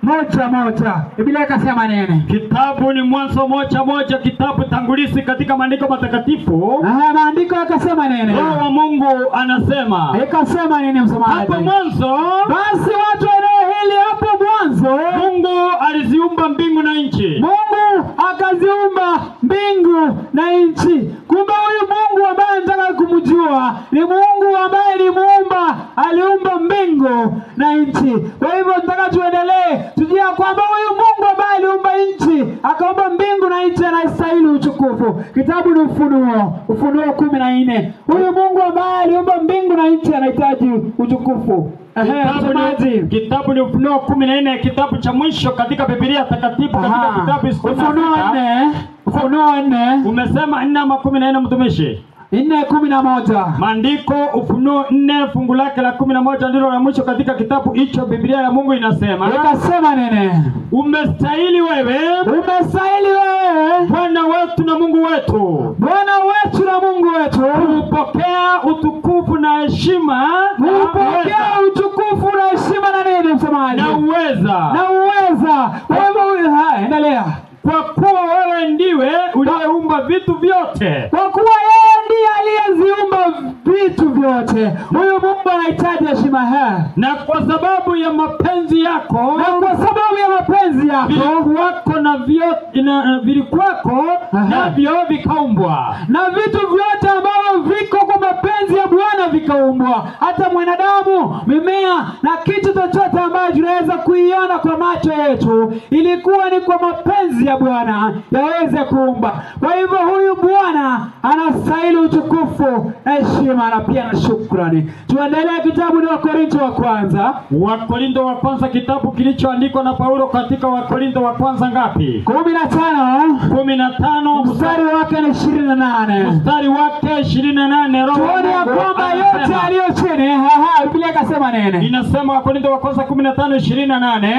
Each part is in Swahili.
1:1. Biblia ikasema nini? Kitabu ni Mwanzo 1:1, kitabu tangulizi katika maandiko matakatifu. Maandiko yakasema nini? Roho wa Mungu anasema. Ikasema nini msomaji? Hapo mwanzo, basi watu wa eneo hili hapo mwanzo Mungu aliziumba mbingu na nchi. Mungu akaziumba mbingu na nchi. Kumbe huyu Mungu ambaye nataka kumjua ni Mungu ambaye ni muumba, aliumba mbingu na nchi. Kwa hivyo nataka tuendelee tujue kwamba huyu Mungu ambaye aliumba nchi, akaumba mbingu na nchi, anastahili utukufu. Kitabu ni Ufunuo 14. Huyu Mungu ambaye aliumba mbingu na nchi anahitaji utukufu. Kitabu ni Ufunuo 14, kitabu cha mwisho katika Biblia takatifu, katika kitabu Ufunuo 4. Umesema 4 ama 14 mtumishi? 4:11. Maandiko Ufunuo 4 fungu lake la 11 ndilo la mwisho katika kitabu hicho. Biblia ya Mungu inasema. Ikasema nini? Umestahili wewe, Bwana wetu na Mungu wetu, Bwana wetu na Mungu wetu, kupokea utukufu na heshima, kupokea utukufu na heshima na nini msemaji? Na uweza. Kwa hivyo endelea. Kwa kuwa wewe ndiwe uliyeumba vitu vyote. Kwa kuwa yeye ndiye aliyeziumba vitu vyote. Huyu Mungu anahitaji heshima haya. Na kwa sababu ya mapenzi yako, vilikuwako navyo vikaumbwa. Na vitu vyote ambavyo viko kwa mapenzi ya Bwana vikaumbwa. Hata mwanadamu, mimea na kitu chochote ambacho tunaweza kuiona kwa macho yetu, ilikuwa ni kwa mapenzi ya Bwana yaweze kuumba. Kwa hivyo huyu Bwana anastahili utukufu na heshima na pia na shukrani. Tuendelee. Kitabu ni Wakorintho wa kwanza, kitabu kilichoandikwa na Paulo katika Wakorintho wa kwanza ngapi? 15. Mstari wake ni 28. Mstari wake 28. Tuone ya kwamba yote aliyo chini. Biblia ikasema nini? Inasema Wakorintho wa kwanza 15:28.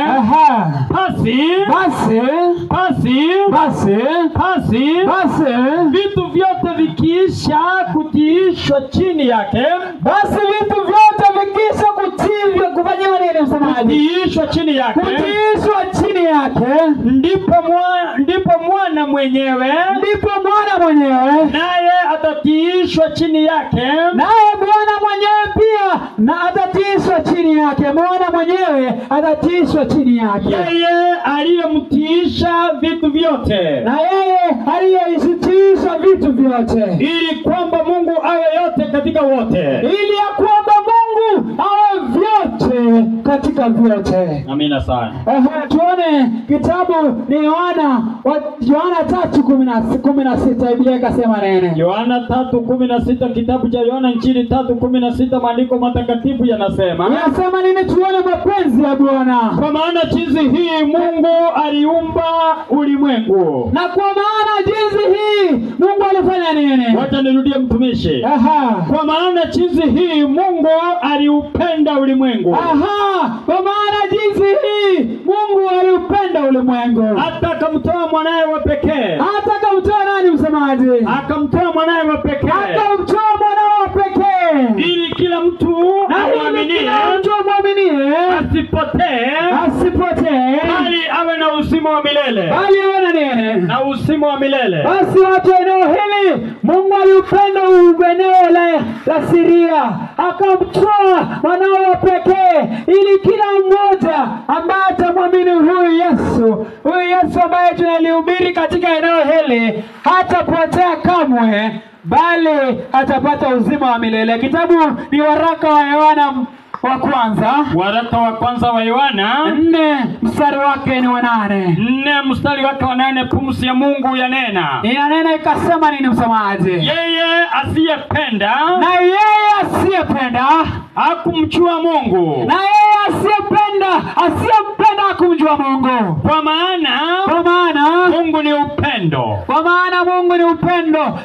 Basi vitu vyote vikiisha kutiishwa chini yake. Kufanywa nini msemaji? Kutiishwa chini yake. Ndipo mwana mwenyewe naye atatiishwa chini yake. Naye Bwana mwenyewe pia na atatiishwa chini yake. Mwana mwenyewe atatiishwa chini yake. Yeye aliyemtiisha vitu vyote. Na yeye aliyetiisha vitu vyote. Ili kwamba Mungu awe yote katika wote. Ili ya kwamba Mungu awe vyote katika vyote. Amina sana. Tuone kitabu ni Yohana 3:16. Biblia ikasema nini? Yohana 3:16, kitabu cha Yohana Injili 3:16, maandiko matakatifu yanasema nini? Tuone mapenzi ya Bwana. Kwa maana jinsi hii Mungu aliumba ulimwengu. Na kwa maana jinsi hii Mungu alifanya nini? Wacha nirudie mtumishi. Kwa maana jinsi hii Mungu aliupenda ulimwengu. Kwa maana jinsi hii Mungu aliupenda ulimwengu. Hata akamtoa mwanae wa pekee. Hata akamtoa nani msemaji? Akamtoa mwanae wa pekee. Akamtoa mwanae wa pekee. Ili kila mtu amwaminie asipotee, bali awe na uzima wa milele. Na uzima wa milele. Basi watu eneo hili Mungu aliupenda eneo la Siria, akamtoa mwanae wa pekee ili kila mmoja ambaye atamwamini huyu Yesu ambaye tunalihubiri katika eneo hili hatapotea kamwe, bali atapata uzima wa milele. Kitabu ni waraka wa Yohana Waraka wa kwanza wa Yohana 4 mstari wake ni 8. 4 mstari wake wa 8. Pumzi ya Mungu yanena. Inanena ikasema nini msemaji? Yeye asiyependa hakumjua Mungu. Na yeye asiyempenda hakumjua Mungu. Kwa maana Mungu ni upendo.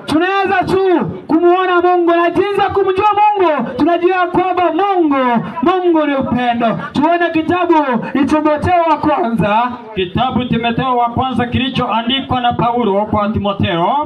tunaweza tu kumuona Mungu, na jinsi ya kumjua Mungu tunajua kwamba Mungu ni upendo. Tuone kitabu ni Timotheo wa kwanza. Kitabu Timotheo wa kwanza kilichoandikwa na Paulo kwa Timotheo.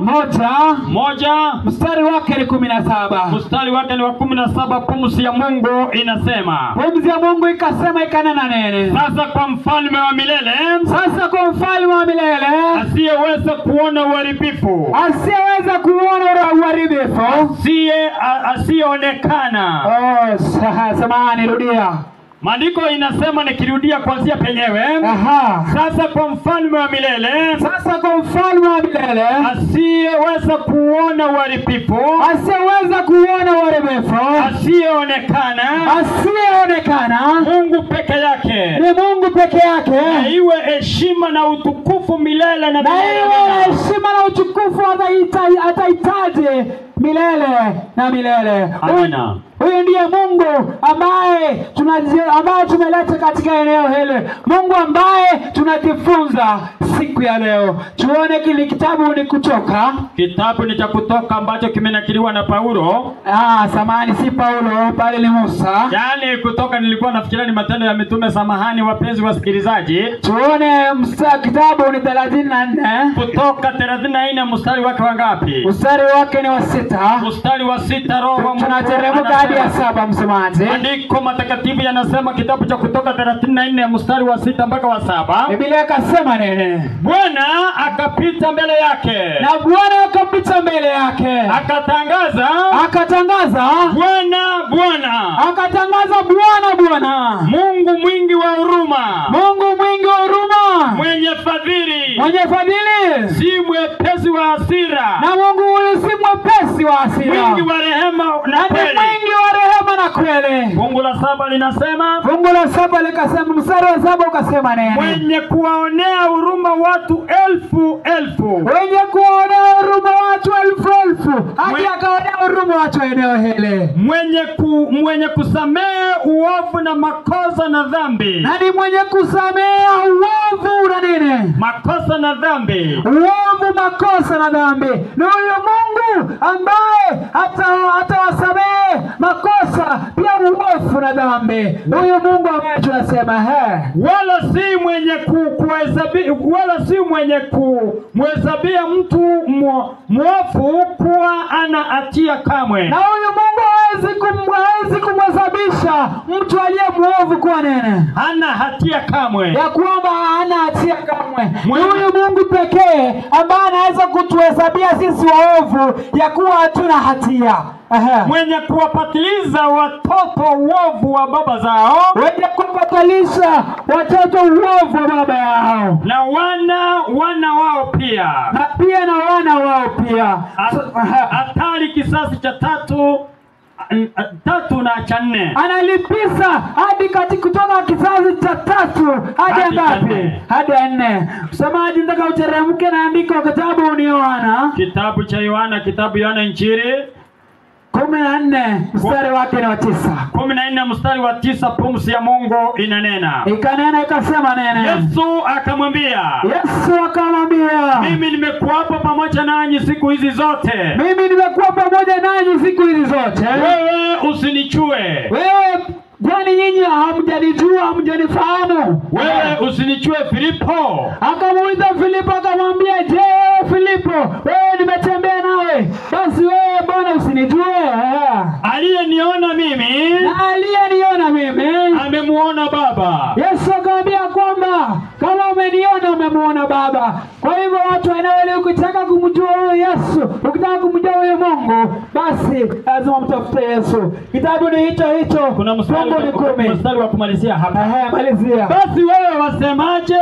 Moja. Mstari wake ni 17. Mstari wake ni wa 17. Pumzi ya Mungu inasema. Pumzi ya Mungu ikasema ikanena nene. Sasa kwa mfalme wa milele. Sasa kwa mfalme wa milele. Asiyeweza kuona uharibifu. Asiyeweza kuona uharibifu. Asiyeonekana. Oh, samahani, rudia. Maandiko inasema nikirudia kuanzia penyewe. Sasa kwa mfalme wa milele. Sasa kwa mfalme wa milele. Asiyeweza kuona uharibifu. Asiyeweza kuona uharibifu. Asiyeonekana. Mungu peke yake. Ni Mungu peke yake. Na iwe heshima na utukufu milele na milele. Na iwe heshima na utukufu atahitaji milele na milele. Amina. Huyu ndiye Mungu ambaye tumeleta katika eneo hili. Mungu ambaye tunajifunza siku ya leo. Tuone kile kitabu ni Kutoka. Kitabu ni cha Kutoka ambacho kimenakiliwa na Paulo. Samahani, si Paulo bali ni Musa. Yaani Kutoka nilikuwa nafikiria ni Matendo ya Mitume. Samahani wapenzi wasikilizaji. Tuone kitabu ni 34. Kutoka 34 mstari wake wangapi? Mstari wake ni wa 6. Mstari wa 6. Roho wa Mungu tunateremka hadi ya 7 msemaji. Maandiko matakatifu yanasema kitabu cha Kutoka 34 mstari wa 6 mpaka wa 7. Biblia ikasema nini? Bwana akapita mbele yake. Na Bwana akapita mbele yake. Akatangaza Bwana Bwana. Akatangaza Bwana. Mungu mwingi wa huruma. Mwenye fadhili. Si mwepesi wa hasira. Na Mungu huyu si mwepesi wa hasira. Mwingi wa rehema na kweli. Fungu la 7 linasema. Fungu la 7 likasema, mstari wa 7 ukasema nini? Mwenye kuwaonea huruma watu elfu. Mwenye kuwaonea huruma watu elfu. Hadi akaonea huruma watu eneo hili. Mwenye kusamehe uovu na makosa na dhambi. Nani mwenye kusamehe uovu na nini? Makosa na dhambi. Uovu, makosa na dhambi. Ni huyo Mungu ambaye atawasamehe makosa pia uovu na dhambi. Huyo Mungu ambaye tunasema wala si mwenye kumhesabia mtu mwovu kuwa ana hatia kamwe. Na huyo Mungu hawezi kumhesabisha mtu aliye mwovu kuwa nene. Hana hatia kamwe. Ya kwamba hana hatia kamwe. Huyo Mungu pekee ambaye anaweza kutuhesabia sisi waovu ya kuwa hatuna hatia. Mwenye kuwapatiliza watoto uovu wa baba zao. Mwenye kuwapatiliza watoto uovu wa baba yao. Na wana wao pia. Na pia na wana wao pia. Hatari kisasi cha 3 na cha 4. Analipisa hadi kutoka kizazi cha 3 hadi ngapi? Hadi 4. Msamaji, nataka uteremke na andiko kitabu ni Yohana. Kitabu cha Yohana, Yohana Injili 14 mstari wake ni wa 9. 14 mstari wa 9. Pumzi ya Mungu inanena. Ikanena ikasema nene. Yesu akamwambia. Mimi nimekuwa pamoja nanyi siku hizi zote. Wewe usinichue. Kwani nyinyi hamjanijua, hamjanifahamu? Wewe usinichue Filipo. Akamuuliza Filipo akamwambia, je, Filipo, wewe nimetembea nawe, basi wewe mbona usinijue? Aliyeniona mimi amemuona Baba. Yesu akamwambia kwamba kama umeniona umemuona Baba. Kwa hivyo watu wanaelewa, ukitaka kumjua huyo Yesu, ukitaka kumjua huyo Mungu, basi lazima mtafute Yesu. Kitabu ni hicho. Kuna mstari wa kumalizia hapa. Malizia. Basi wewe wasemaje?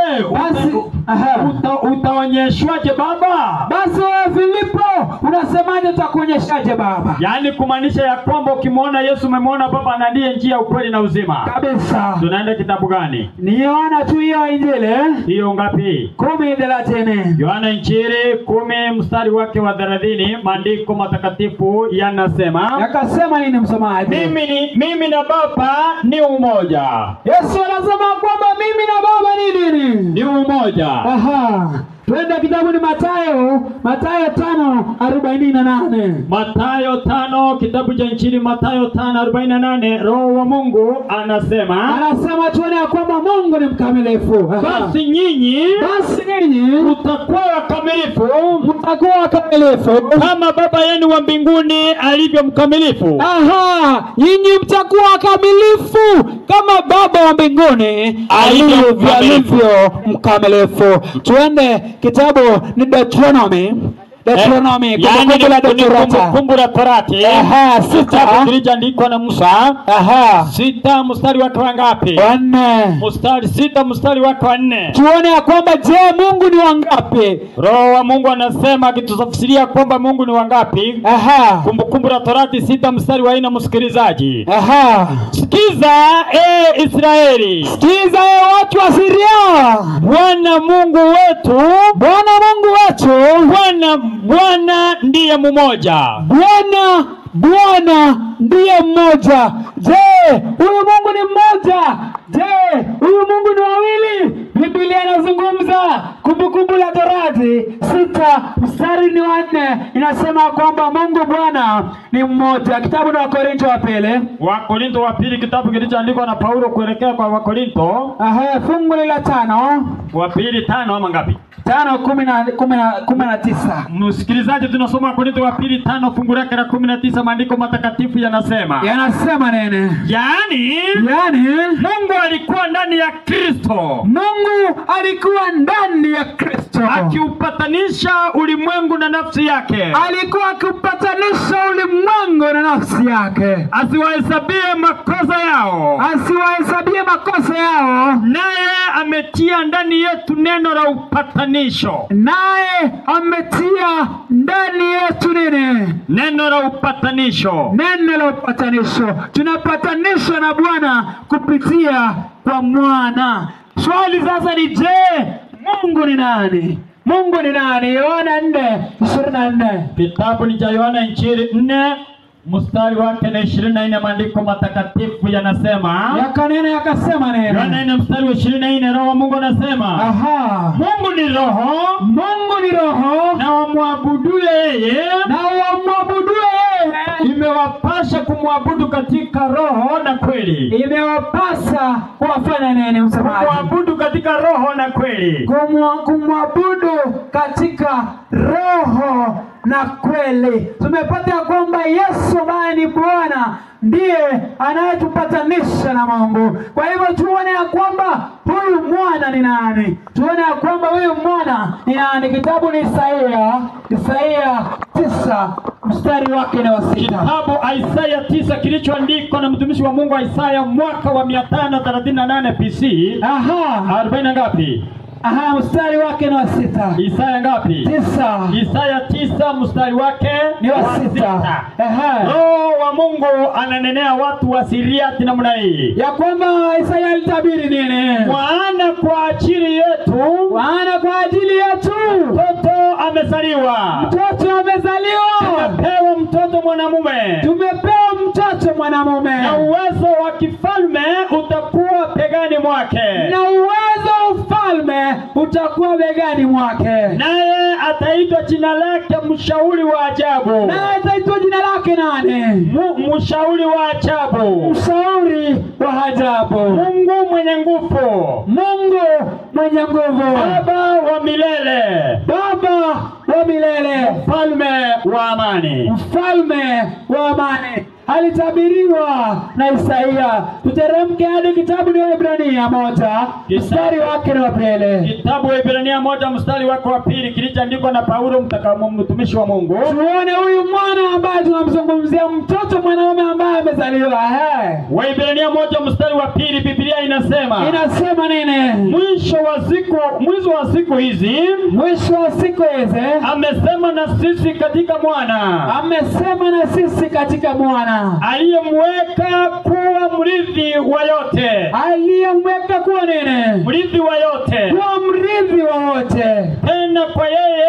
Utaonyeshwaje Baba? Basi wewe Filipo, unasemaje utakuonyeshaje Baba? Yaani kumaanisha ya kwamba ukimwona Yesu umemwona Baba, na ndiye njia, ukweli na uzima. Kabisa. Tunaenda kitabu gani? Ni Yohana tu hiyo Injili. Hiyo ngapi? 10:30. Yohana Injili 10 mstari wake wa 30. Maandiko matakatifu yanasema. Yakasema nini msomaji? Mimi na Baba ni umoja. Yesu anasema kwamba mimi na Baba ni nini? Ni umoja. Twende kitabu ni Mathayo 5:48. Mathayo 5, kitabu cha Injili Mathayo 5:48. Roho wa Mungu anasema tuone ya kwamba Mungu ni mkamilifu. Basi nyinyi mtakuwa wakamilifu kama Baba yenu wa mbinguni alivyo mkamilifu. Nyinyi mtakuwa wakamilifu kama Baba wa mbinguni alivyo mkamilifu. Twende kitabu ni Deuteronomy, Kumbukumbu la Torati. Kitabu kilichoandikwa na Musa. 6 mstari wake wangapi? 4. Mstari 6 mstari wake wa 4. Tuone ya kwamba je, Mungu ni wangapi? Roho wa Mungu anasema akitutafsiria kwamba Mungu ni wangapi. Kumbukumbu la Torati 6 mstari wa 4, msikilizaji. Sikiza Israeli. Sikiza watu wa Syria. Bwana Mungu wetu Bwana ndiye mmoja. Bwana ndiye mmoja. Je, huyu Mungu ni mmoja? Je, huyu Mungu ni wawili? Biblia inazungumza, Kumbukumbu la Torati 6 mstari ni 4 inasema kwamba Mungu Bwana ni mmoja. Kitabu ni Wakorintho wa pili, kitabu kilichoandikwa na Paulo kuelekea kwa Wakorintho. Fungu la 5. Wa pili 5 ama ngapi? 5:19. Msikilizaji, tunasoma Wakorintho wa pili 5 fungu lake la 19. Maandiko matakatifu yanasema nini? Yaani Mungu alikuwa ndani ya Kristo. Akiupatanisha ulimwengu na nafsi yake. Asiwahesabie makosa yao. Naye ametia ndani yetu neno la upatanisho. Neno la upatanisho. Tunapatanishwa na Bwana kupitia kwa Mwana. Swali sasa ni je, Mungu ni nani? Yohana 4:24. Kitabu ni cha Yohana Injili 4 mstari wake na 24. Maandiko matakatifu yanasema yakasema neno. Yohana 4 mstari wa 24. Roho wa Mungu anasema Mungu ni roho, na wamwabudu yeye, imewapasa kumwabudu katika roho na kweli. Imewapasa kuwafanya nini msemaji? Kumwabudu katika roho na kweli. Kumwabudu katika roho na kweli. Tumepata kwamba Yesu ambaye ni Bwana ndiye anayetupatanisha na Mungu. Kwa hivyo tuone ya kwamba huyu Mwana ni nani? Kitabu ni Isaya 9 mstari wake na 6. Kitabu Isaya 9 kilichoandikwa na mtumishi wa Mungu Isaya mwaka wa 538 BC. 40 ngapi? Mstari wake ni wa 6. Isaya ngapi? 9. Isaya 9 mstari wake ni wa 6. Roho wa Mungu ananenea watu wa Syria namna hii. Ya kwamba Isaya alitabiri nini? Maana kwa ajili yetu mtoto amezaliwa. Tumepewa mtoto mwanamume. Na uwezo wa kifalme utakuwa begani mwake. Naye ataitwa jina lake Mshauri wa Ajabu. Mshauri wa Ajabu. Mungu mwenye nguvu. Baba wa milele. Mfalme wa amani. Alitabiriwa na Isaia. Tuteremke hadi kitabu ni Waebrania 1 mstari wake wa pili. Kitabu Waebrania 1 mstari wake wa pili kilichoandikwa na Paulo mtumishi wa Mungu. Tuone huyu mwana ambaye tunamzungumzia, mtoto mwanaume ambaye amezaliwa. Waebrania 1 mstari wa pili Biblia inasema nini? Mwisho wa siku hizi amesema na sisi katika mwana. Aliyemweka kuwa mrithi wa yote. Mrithi wa yote. Tena kwa yeye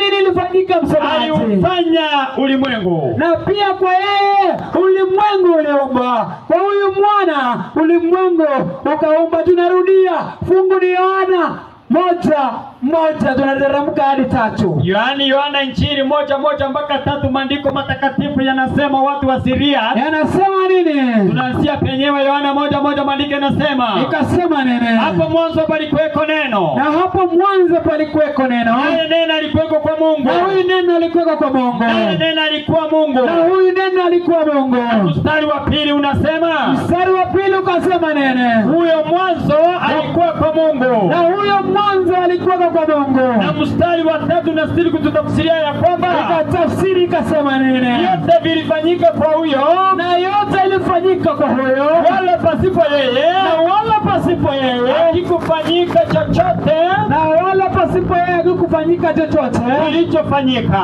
nini ilifanyika msemaji? Aliufanya ulimwengu. Na pia kwa yeye ulimwengu uliumba. Kwa huyu mwana ulimwengu ukaumba. Tunarudia fungu ni Yohana 1:1 tunateremka hadi 3. Yaani Yohana Injili 1:1 mpaka 3, maandiko matakatifu yanasema watu wa Siria. Yanasema nini? Tunaanzia penyewe Yohana 1:1, maandiko yanasema. Ikasema nini? Hapo mwanzo palikuweko neno. Na hapo mwanzo palikuweko neno. Naye neno alikuweko kwa Mungu. Na huyu neno alikuweko kwa Mungu. Naye neno alikuwa Mungu. Na huyu neno alikuwa Mungu. Mstari wa pili unasema. Mstari wa pili ukasema nene. Huyo mwanzo alikuwa kwa Mungu. Na huyo mwanzo alikuwa kwa Mungu. Na mstari wa 3 nasiri kututafsiria ya kwamba ikatafsiri ikasema nene. Yote vilifanyika kwa huyo. Na yote ilifanyika kwa huyo. Wala pasipo yeye. Na wala pasipo yeye hakikufanyika chochote. Na wala pasipo yeye hakikufanyika chochote kilichofanyika.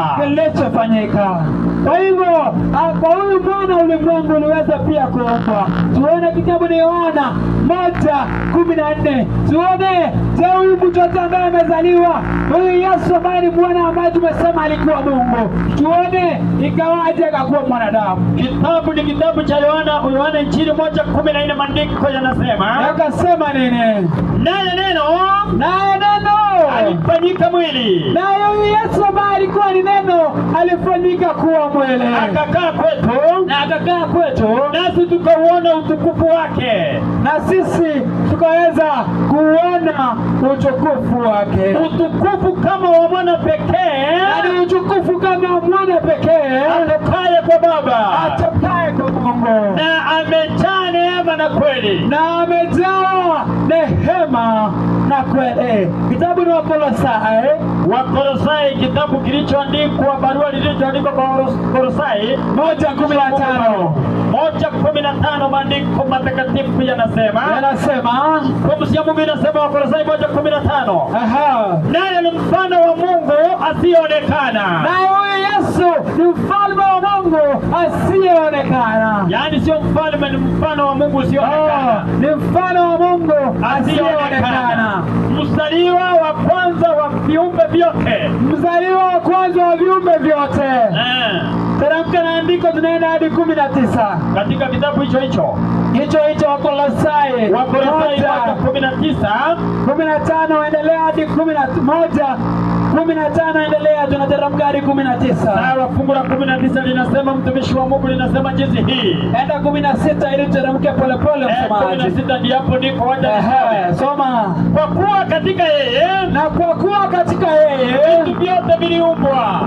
Kwa hivyo kwa huyu mwana ulimwengu uliweza pia kuumbwa. Tuone kitabu ni Yohana 1:14. Tuone je, huyu mtoto ambaye amezaliwa, huyu Yesu ambaye ni mwana ambaye tumesema alikuwa Mungu, tuone ikawaje akakuwa mwanadamu. Kitabu ni kitabu cha Yohana Injili 1:14, maandiko yanasema. Akasema nini? Naye neno alifanyika mwili. Naye huyu Yesu ambaye alikuwa ni neno alifanyika kuwa mwili. Akakaa kwetu. Nasi tukauona utukufu wake. Na sisi tukaweza kuona utukufu wake. Utukufu kama wa mwana pekee. Yaani utukufu kama wa mwana pekee. Atokaye kwa Baba. Atokaye kwa Mungu. Na amejaa neema na kweli. Na amejaa neema na kweli. Kitabu ni Wakolosai, kitabu kilichoandikwa, barua lililoandikwa kwa Wakolosai 1:15, maandiko matakatifu yanasema. Pumzi ya Mungu inasema, Wakolosai 1:15. Naye ni mfano wa Mungu asiyeonekana. Naye huyu Yesu ni mfalme wa Mungu asiyeonekana. Yaani sio mfalme, ni mfano wa Mungu asiyeonekana. Ni mfano wa Mungu asiyeonekana. Mzaliwa wa kwanza wa viumbe vyote. Mzaliwa wa kwanza wa viumbe vyote. Teremka na andiko tunaenda hadi 19. Katika kitabu hicho Wakolosai 1:19 endelea hadi 15 endelea, tunateremka hadi 19. Sawa, fungu la 19 linasema, mtumishi wa Mungu linasema jinsi hii. Enda 16 ili teremke polepole msomaji. 16 ndio hapo ndipo wacha soma. Kwa kuwa katika yeye, na kwa kuwa katika yeye vitu vyote viliumbwa.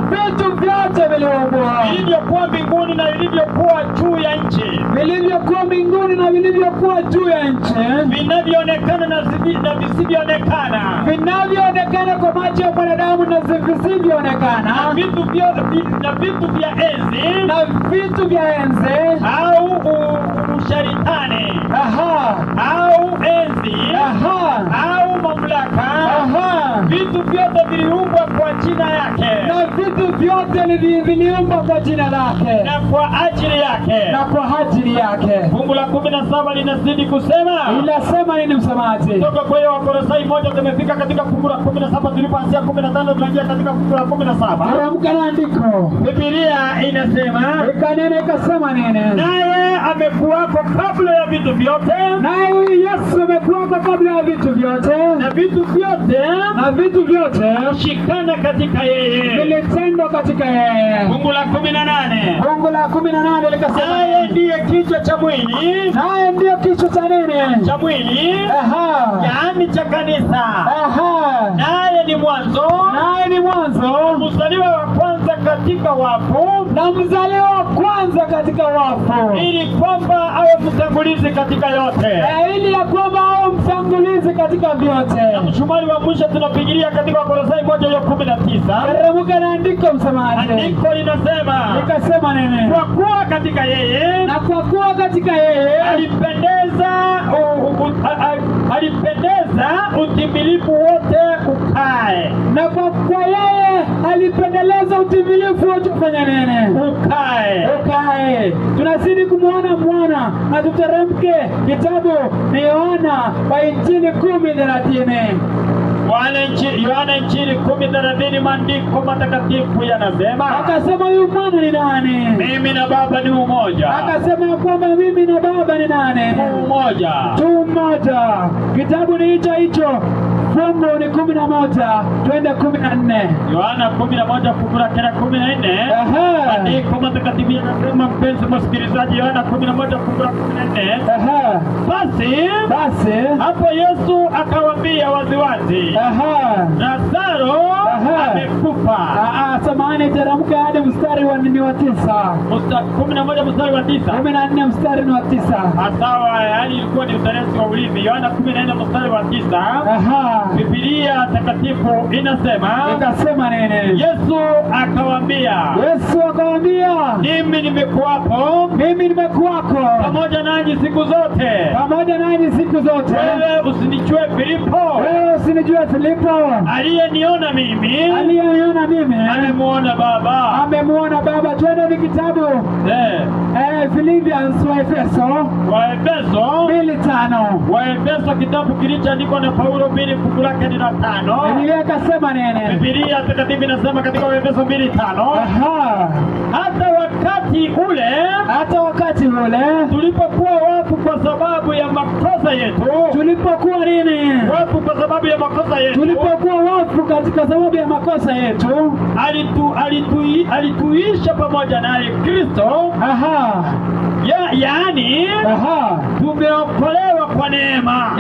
Vilivyokuwa mbinguni na vilivyokuwa juu ya nchi. Vinavyoonekana na visivyoonekana. Vinavyoonekana kwa macho ya mwanadamu na visivyoonekana. Na vitu vya enzi. Na vitu vya enzi. Au usharitani. Au enzi. Au mamlaka. Vitu vyote viliumbwa kwa jina yake. Na vitu vyote viliumbwa kwa jina lake. Na kwa ajili yake. Fungu la 17 linazidi kusema. Inasema nini msemaji? Kutoka kwa Wakolosai 1 tumefika katika fungu la 17, tulipoanzia 15 tunaingia katika fungu la 17. Teremka na andiko. Biblia inasema. Ikanena ikasema nini? Naye amekuwako kabla ya vitu vyote. Naye huyu Yesu amekuwako kabla ya vitu vyote. Na vitu vyote hushikana katika yeye. Vilitendwa katika yeye. Fungu la 18. Fungu la 18 likasema, naye ndiye kichwa cha mwili. Naye ndiye kichwa cha nini? Cha mwili. Yaani cha kanisa. Naye ni mwanzo. Mzaliwa wa kwanza katika wafu. Na mzaliwa wa kwanza katika wafu. Ili kwamba awe mtangulizi katika yote. Ili ya kwamba awe mtangulizi katika vyote. Na msumari wa mwisho tunapigilia katika Wakolosai 1:19. Teremka na andiko msemaji. Andiko linasema. Likasema nini? Kwa kuwa katika yeye. Na kwa kuwa katika yeye. Alipendeza utimilifu wote ukae. Na kwa yeye alipendeleza utimilifu wote kufanya nini? Ukae. Tunazidi kumuona mwana na tuteremke kitabu ni Yohana wa Injili 10:30. Yohana Injili 10:30, maandiko matakatifu yanasema. Akasema huyu mwana ni nani? Mimi na Baba ni umoja. Akasema kwamba mimi na Baba ni nani? Umoja. Tu mmoja. Kitabu ni hicho fungu ni 11, twende 14. Yohana 11 fungu la 14. Andiko matakatifu yanasema, mpenzi msikilizaji, Yohana 11 fungu la 14. Basi hapo Yesu akawaambia waziwazi, Lazaro amekufa. Samahani, teremka hadi mstari wa 9. 11 mstari wa 9. 14 mstari wa 9. Sawa, yani ilikuwa ni utaratibu wa ulimi. Yohana 14 mstari wa 9. Biblia takatifu inasema nini? Yesu akawaambia, mimi nimekuwapo pamoja nanyi siku zote. Wewe usinijue Filipo. Aliyeniona mimi amemuona Baba. Twende ni kitabu Philippians Waefeso kitabu kilichoandikwa na Paulo 2 fungu lake ni la 5. Biblia ikasema nini? Biblia takatifu inasema katika Waefeso 2:5, hata wakati ule tulipokuwa wafu kwa sababu ya makosa yetu. Tulipokuwa nini? Wafu kwa sababu ya makosa yetu. Tulipokuwa wafu katika sababu ya makosa yetu, alituisha pamoja naye Kristo. Yaani tumeokolewa kwa neema.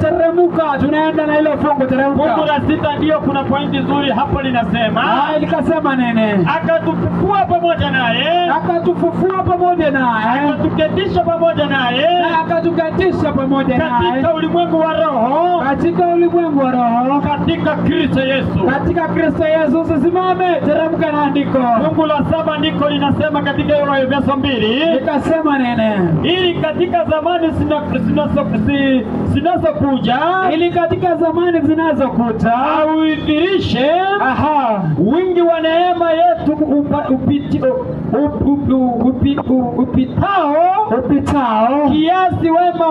Teremka, tunaenda na hilo fungu. Teremka. Fungu la 6 ndio kuna pointi nzuri hapo, linasema likasema nini? Akatufufua pamoja naye. Akatuketisha pamoja naye. Katika ulimwengu wa roho. Katika Kristo Yesu. Usisimame, teremka na andiko. Fungu la 7 ndiko linasema katika Waefeso 2. Likasema nini? Ili katika zamani zinazokuja auidhirishe wingi wa neema yetu upitao kiasi wema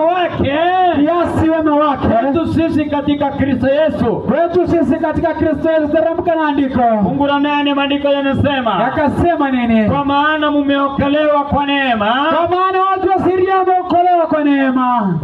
wake kwetu sisi katika Kristo Yesu. Teremka na andiko. Fungu la 8 maandiko yanasema, yakasema nini? Kwa maana mumeokolewa kwa neema. Watu wa Siria wameokolewa kwa neema,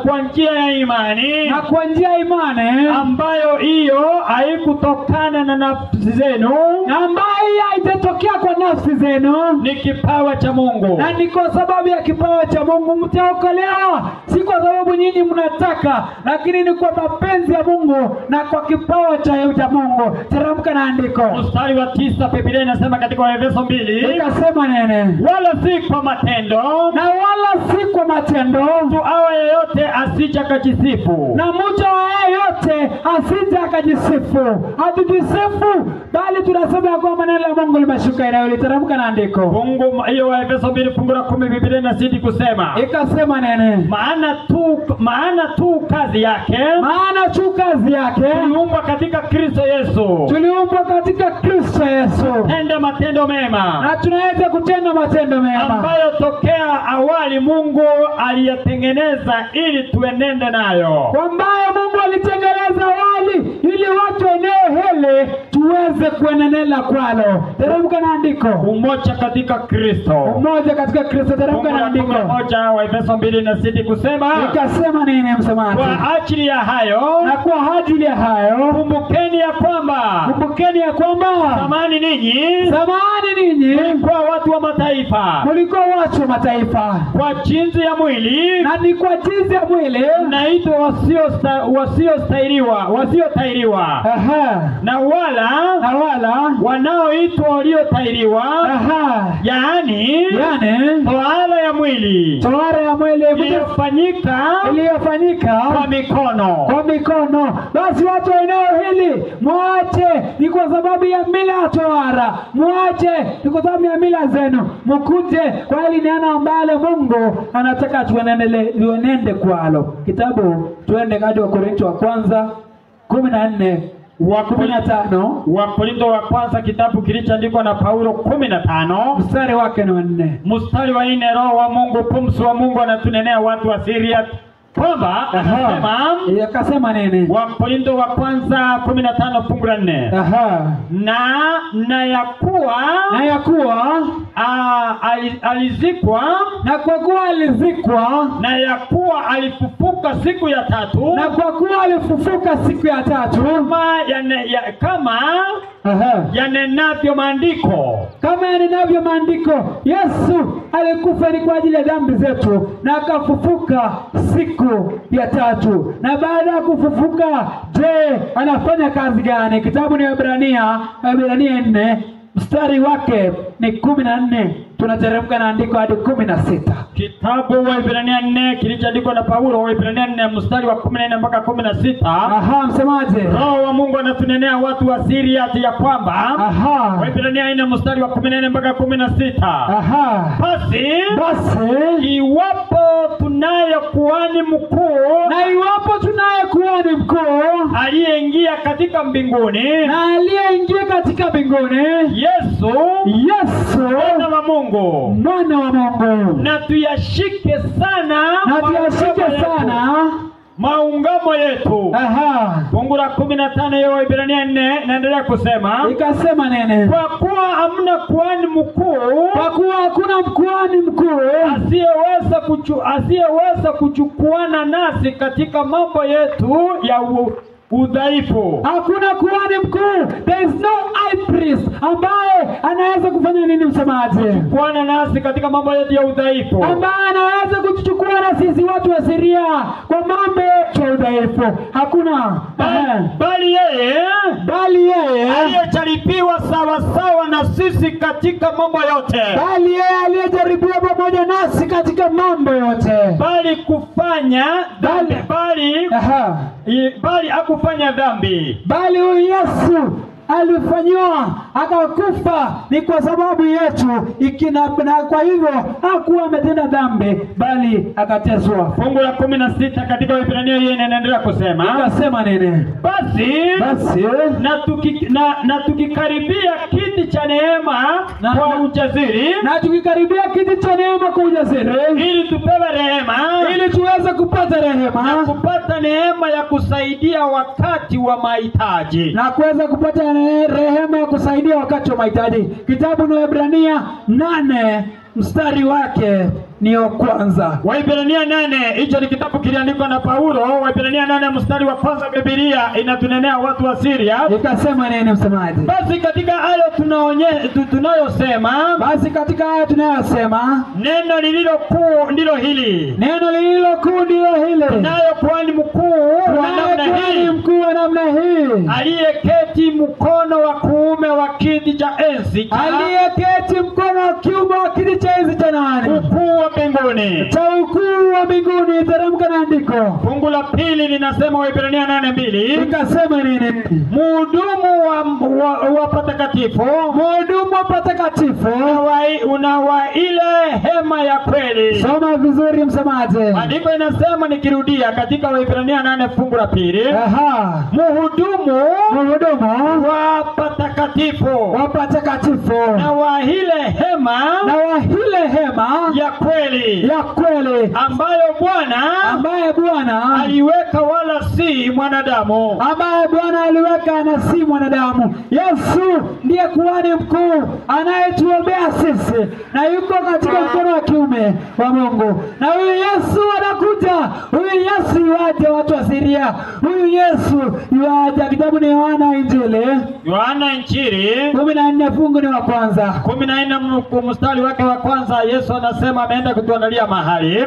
kwa njia ya imani. Na kwa njia ya imani ambayo hiyo haikutokana na nafsi zenu, ambayo haitatokea kwa nafsi zenu, ni kipawa cha Mungu. Na ni kwa sababu ya kipawa cha Mungu mtaokolewa, si kwa sababu nyinyi mnataka, lakini ni kwa mapenzi ya Mungu na kwa kipawa cha Mungu. Teremka na andiko. Mstari wa 9 Biblia inasema katika Waefeso 2. Ikasema nene? Wala si kwa matendo. Na wala si kwa matendo. Mtu awe yeyote asije akajisifu. Na mtu awe yeyote asije akajisifu. Hatujisifu, bali tunasema kwa maneno ya Mungu limeshuka inayoteremka na andiko. Fungu hiyo Waefeso 2 fungu la 10 Biblia inazidi kusema. Ikasema nene? Maana tu kazi yake. Tuliumbwa katika Kristo Yesu. Tenda matendo mema. Na tunaweza kutenda matendo mema ambayo tokea awali Mungu aliyatengeneza ili tuenende nayo. Ambayo Mungu alitengeneza awali ili watu eneo hele tuweze kuendelea kwalo. Teremka na andiko. Umoja katika Kristo. Teremka na andiko. Umoja wa Efeso 2 inazidi kusema. Ikasema nini msemaji? Kwa ajili ya hayo. Kumbukeni ya kwamba zamani ninyi mlikuwa watu wa mataifa. Kwa jinsi ya mwili. Na ni kwa jinsi ya mwili. Naitwa wasiotahiriwa. Na wala wanaoitwa waliotahiriwa. Yaani tohara ya mwili. Iliyofanyika kwa mikono. Basi watu eneo hili mwache, ni kwa sababu ya mila ya tohara. Mwache, ni kwa sababu ya mila zenu. Mkuje kwa hili neno ambalo Mungu anataka tuenende kwalo. Kitabu tuende hadi Wakorintho wa kwanza 14 15. Wakorintho wa kwanza kitabu kilichoandikwa na Paulo 15 mstari wake ni 4. Mstari wa 4, Roho wa Mungu, pumzi wa Mungu anatunenea watu wa Syria kwamba akasema nini? Wakorintho wa kwanza 15 fungu la 4. Na ya kuwa alizikwa, na kwa kuwa alizikwa, na ya kuwa alifufuka siku ya tatu, na kwa kuwa alifufuka siku ya tatu, kama yanenavyo maandiko. Kama yanenavyo maandiko, Yesu alikufa ni kwa ajili ya dhambi zetu na akafufuka siku ya tatu. Na baada ya kufufuka, je, anafanya kazi gani? Kitabu ni Waebrania 4 mstari wake ni 14. Tunateremka na andiko hadi 16. Kitabu Waebrania 4 kilichoandikwa na Paulo, Waebrania 4 mstari wa 14 mpaka 16. Msemaje? Roho wa Mungu anatunenea watu wa siri ati ya kwamba. Waebrania 4 mstari wa 14 mpaka 16. Basi iwapo tunaye kuhani mkuu, na iwapo tunaye kuhani mkuu aliyeingia katika mbinguni, na aliyeingia katika mbinguni, Yesu mwana wa Mungu, na tuyashike sana maungamo yetu. Fungu la 15 ya Waebrania 4 naendelea kusema, ikasema nene, kwa kuwa hamna kuhani mkuu, kwa kuwa hakuna kuhani mkuu asiyeweza kuchukuana nasi katika mambo yetu ya udhaifu. Hakuna kuhani mkuu, there is no high priest ambaye anaweza kufanya nini msemaji? Kuchukua nasi katika mambo yetu ya udhaifu, ambaye anaweza kuchukua na sisi watu wa Siria kwa mambo yetu ya udhaifu. Hakuna. Bali yeye aliyejaribiwa sawa sawa na sisi katika mambo yote, bali yeye aliyejaribiwa pamoja nasi katika mambo yote, bali kufanya dhambi, bali hakufanya dhambi, bali huyu Yesu alifanywa akakufa ni kwa sababu yetu, na kwa hivyo hakuwa ametenda dhambi bali akateswa. Fungu la 16 katika Waebrania yeye inaendelea kusema, akasema nini? Basi na tukikaribia kiti cha neema kwa ujasiri, na tukikaribia kiti cha neema kwa ujasiri, ili tupewe rehema, ili tuweze kupata rehema, na kupata neema ya kusaidia wakati wa mahitaji, na kuweza kupata rehema ya kusaidia wakati wa mahitaji. Kitabu ni Waebrania 8 mstari wake ni wa kwanza. Waebrania 8, hicho ni kitabu kiliandikwa na Paulo. Waebrania 8 mstari wa kwanza, Biblia inatunenea watu wa Syria. Ikasema nini msemaji? Basi katika hayo tunayosema, neno lililo kuu ndilo hili. Tunayo kuhani mkuu wa namna hii, aliyeketi mkono wa kuume wa kiti cha enzi, aliyeketi mkono wa kiume wa kiti cha enzi cha nani? Ukuu wa mbinguni, cha ukuu wa mbinguni. Teremka na andiko. Fungu la pili linasema, Waebrania 8:2, ikasema nini? Mhudumu wa patakatifu, una ile hema ya kweli. Soma vizuri msemaji. Andiko inasema, nikirudia katika Waebrania 8 fungu la pili, mhudumu wa patakatifu, na wa ile hema ya kweli, ambaye Bwana aliweka, wala si mwanadamu, na si mwanadamu. Yesu ndiye kuhani mkuu anayetuombea sisi, na yuko katika mkono wa kiume wa Mungu. Na huyu Yesu anakuja, huyu Yesu yuaje watu wa Syria, huyu Yesu yuaje. Kitabu ni Yohana Injili 14 fungu ni wa kwanza, 14 mstari wake wa kwanza. Yesu anasema ameenda kutuandalia mahali.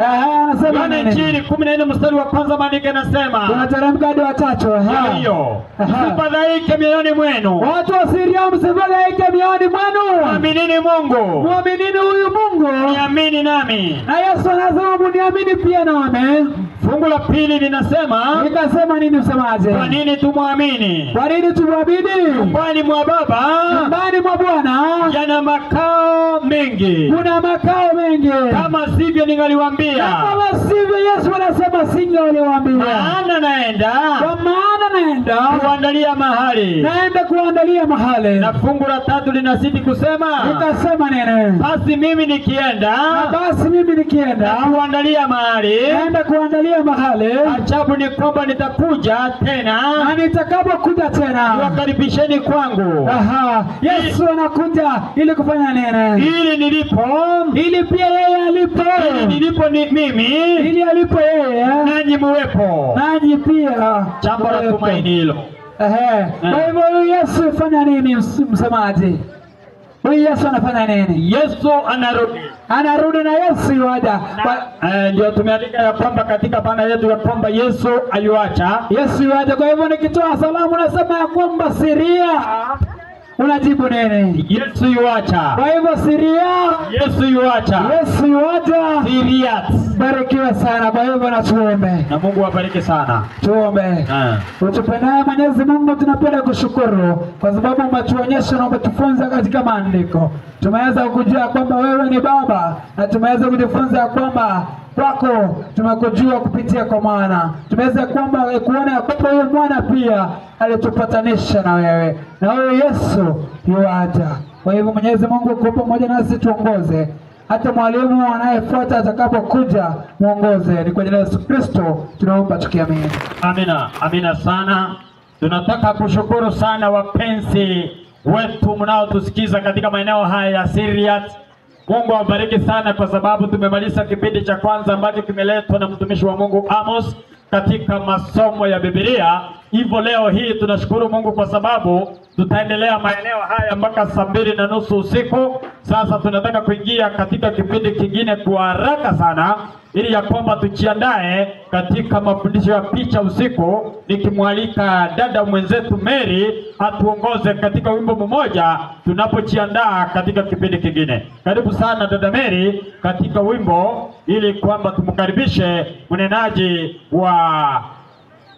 Anasema Injili 14 mstari wa kwanza, maandiko yanasema, tunateremka hadi wa 3. Hiyo msifadhaike mioyoni mwenu, watu wa Syria, msifadhaike mioyoni mwenu, muaminini Mungu, muaminini huyu Mungu, niamini nami. Na Yesu anasema mniamini pia nami. Fungu la pili linasema, ikasema nini msemaji? Kwa nini tumwamini? Nyumbani mwa Baba, nyumbani mwa Bwana yana makao mengi. Kuna makao mengi. Kama sivyo ningaliwaambia. Kama sivyo Yesu anasema singaliwaambia. Maana naenda. Kwa maana naenda kuandalia mahali. naenda kuandalia mahali. Na fungu la 3 linazidi kusema, Nikasema nene, basi mimi nikienda, basi mimi nikienda kuandalia mahali, naenda kuandalia mahali, ajabu ni kwamba nitakuja tena, na nitakapokuja tena wakaribisheni kwangu. Aha, Yesu anakuja ili kufanya nini? Ili nilipo, Ili pia yeye alipo. ili nilipo ni mimi, Ili alipo yeye, nanyi muwepo. nanyi pia. Jambo la tumaini hilo. Kwa hivyo huyu Yesu fanya nini msemaji? Huyu Yesu anafanya nini? Yesu anarudi. Anarudi na Yesu yuaja. Ndio tumeandika ya kwamba katika bana yetu ya kwamba Yesu ayuacha. Yesu yuaja. Kwa hivyo nikitoa salamu nasema ya kwamba Siria, unajibu nini? Yesu yuacha. Kwa hivyo Siria, Yesu yuacha. Yesu yuaja. Siria. Barikiwe sana. Kwa hivyo na tuombe. Na Mungu awabariki sana. Tuombe. Utupendaye Mwenyezi Mungu, tunapenda kushukuru kwa sababu umetuonyesha na umetufunza katika maandiko. Tumeweza kujua kwamba wewe ni Baba, na tumeweza kujifunza kwamba kwako tumekujua kupitia kwa Mwana. Tumeweza kwamba kuona kwamba huyo Mwana pia alitupatanisha na wewe, na huyo Yesu yuaja. Kwa hivyo Mwenyezi Mungu, kwa pamoja nasi tuongoze, hata mwalimu anayefuata atakapokuja muongoze. Ni kwa jina la Yesu Kristo tunaomba tukiamini. Amina. Amina sana. Tunataka kushukuru sana wapenzi wetu mnaotusikiza katika maeneo haya ya Syria. Mungu awabariki sana kwa sababu tumemaliza kipindi cha kwanza ambacho kimeletwa na mtumishi wa Mungu Amos katika masomo ya Biblia. Hivyo leo hii tunashukuru Mungu kwa sababu tutaendelea maeneo haya mpaka 2:30 usiku. Sasa tunataka kuingia katika kipindi kingine kwa haraka sana, ili ya kwamba tujiandae katika mafundisho ya picha usiku, nikimwalika dada mwenzetu Mary atuongoze katika wimbo mmoja tunapojiandaa katika kipindi kingine. Karibu sana dada Mary katika wimbo, ili kwamba tumkaribishe mnenaji wa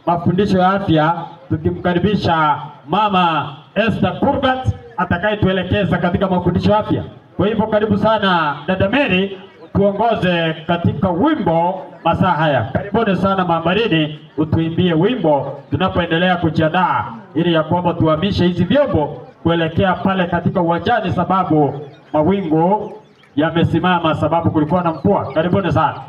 mafundisho ya afya, tukimkaribisha Mama Esther Kurgat atakayetuelekeza katika mafundisho ya afya. Kwa hivyo karibu sana dada Mary, tuongoze katika wimbo masaa haya. Karibuni sana Mambarini, utuimbie wimbo tunapoendelea kujiandaa, ili ya kwamba tuhamishe hizi vyombo kuelekea pale katika uwanjani, sababu mawingu yamesimama sababu kulikuwa na mvua. Karibuni sana.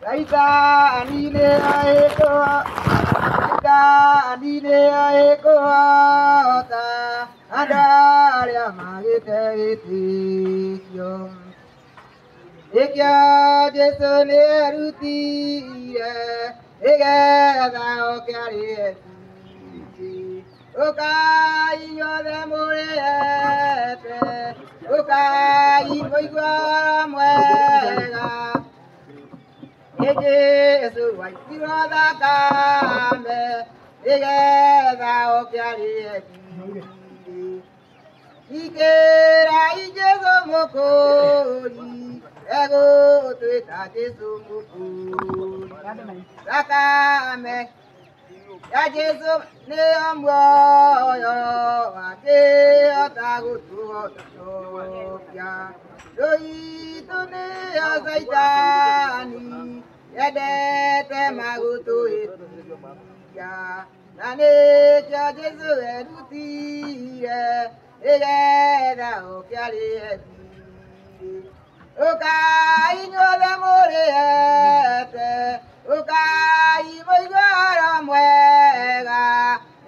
Saita anine aekoa, saita anine aekoa, ta adaria magete etiyom. Ekya jesone rutiye, ege da okyari eti. Okai yode morete, okai boigwa mwega. Yesu waitiro da kambe, egeda okyari eti. Ikera Yesu mokori, ego tuita Yesu mokori. Sakame, ya Yesu ne amwoyo, ate otagutu otopia. Doi tune azaitani, yedete magutu etia. Nane cha Yesu edutire, egeda okyari eti. Okai nyole morete, okai moigara mwega,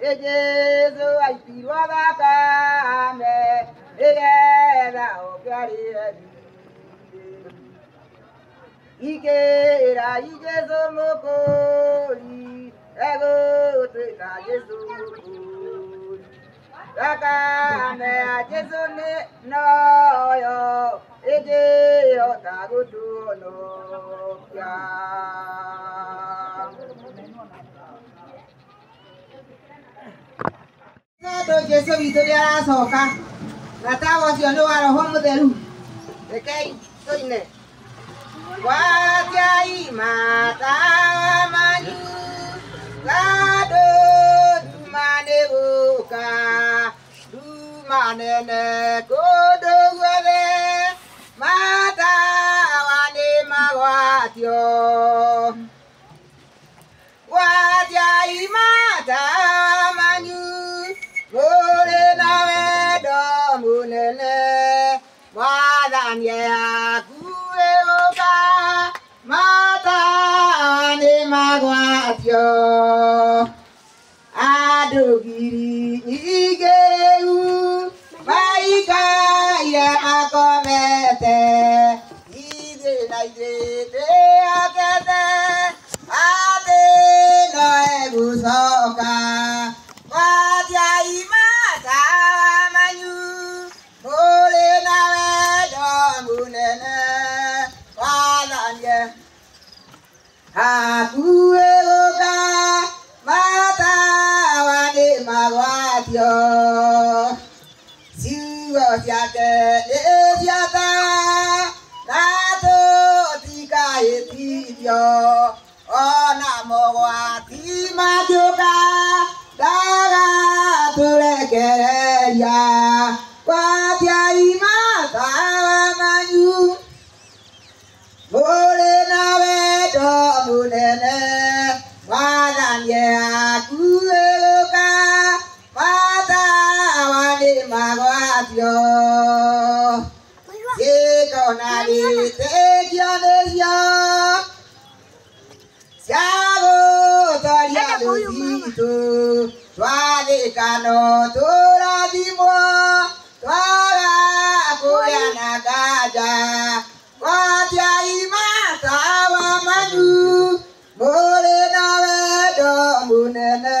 Yesu aitirwa dakame, egeda okyari eti. Ikera Yesu mokori, ego tuita Yesu mokori. Dakame Yesu ne noyo, ege otagutu no kya. Nato Yesu vitoria soka, natawa siono aroho mutheru, ekei toine. Wajai mata manyu, gado dumane buka, dumane ne kodo gwele. magwatio watia imata manyu mure na wedo munene mwadhanye akueoka mata ni magwatio adogiri igeu maika ya akomete ide na ide akete ade no egusoka watia imata manyu mure na wedo munene wadhanye akueoka mata wani magwatio siwa siate siata nato tika etio ona mogwati majuka daga tulekeria watia imata manyu mure na wedo munene wadhanye akueoka mata wani magwatio siko nali tekio desio siago toria dosito twale kano turadimo twala kuya nagaja watia imata wa manyu mure na wedo munene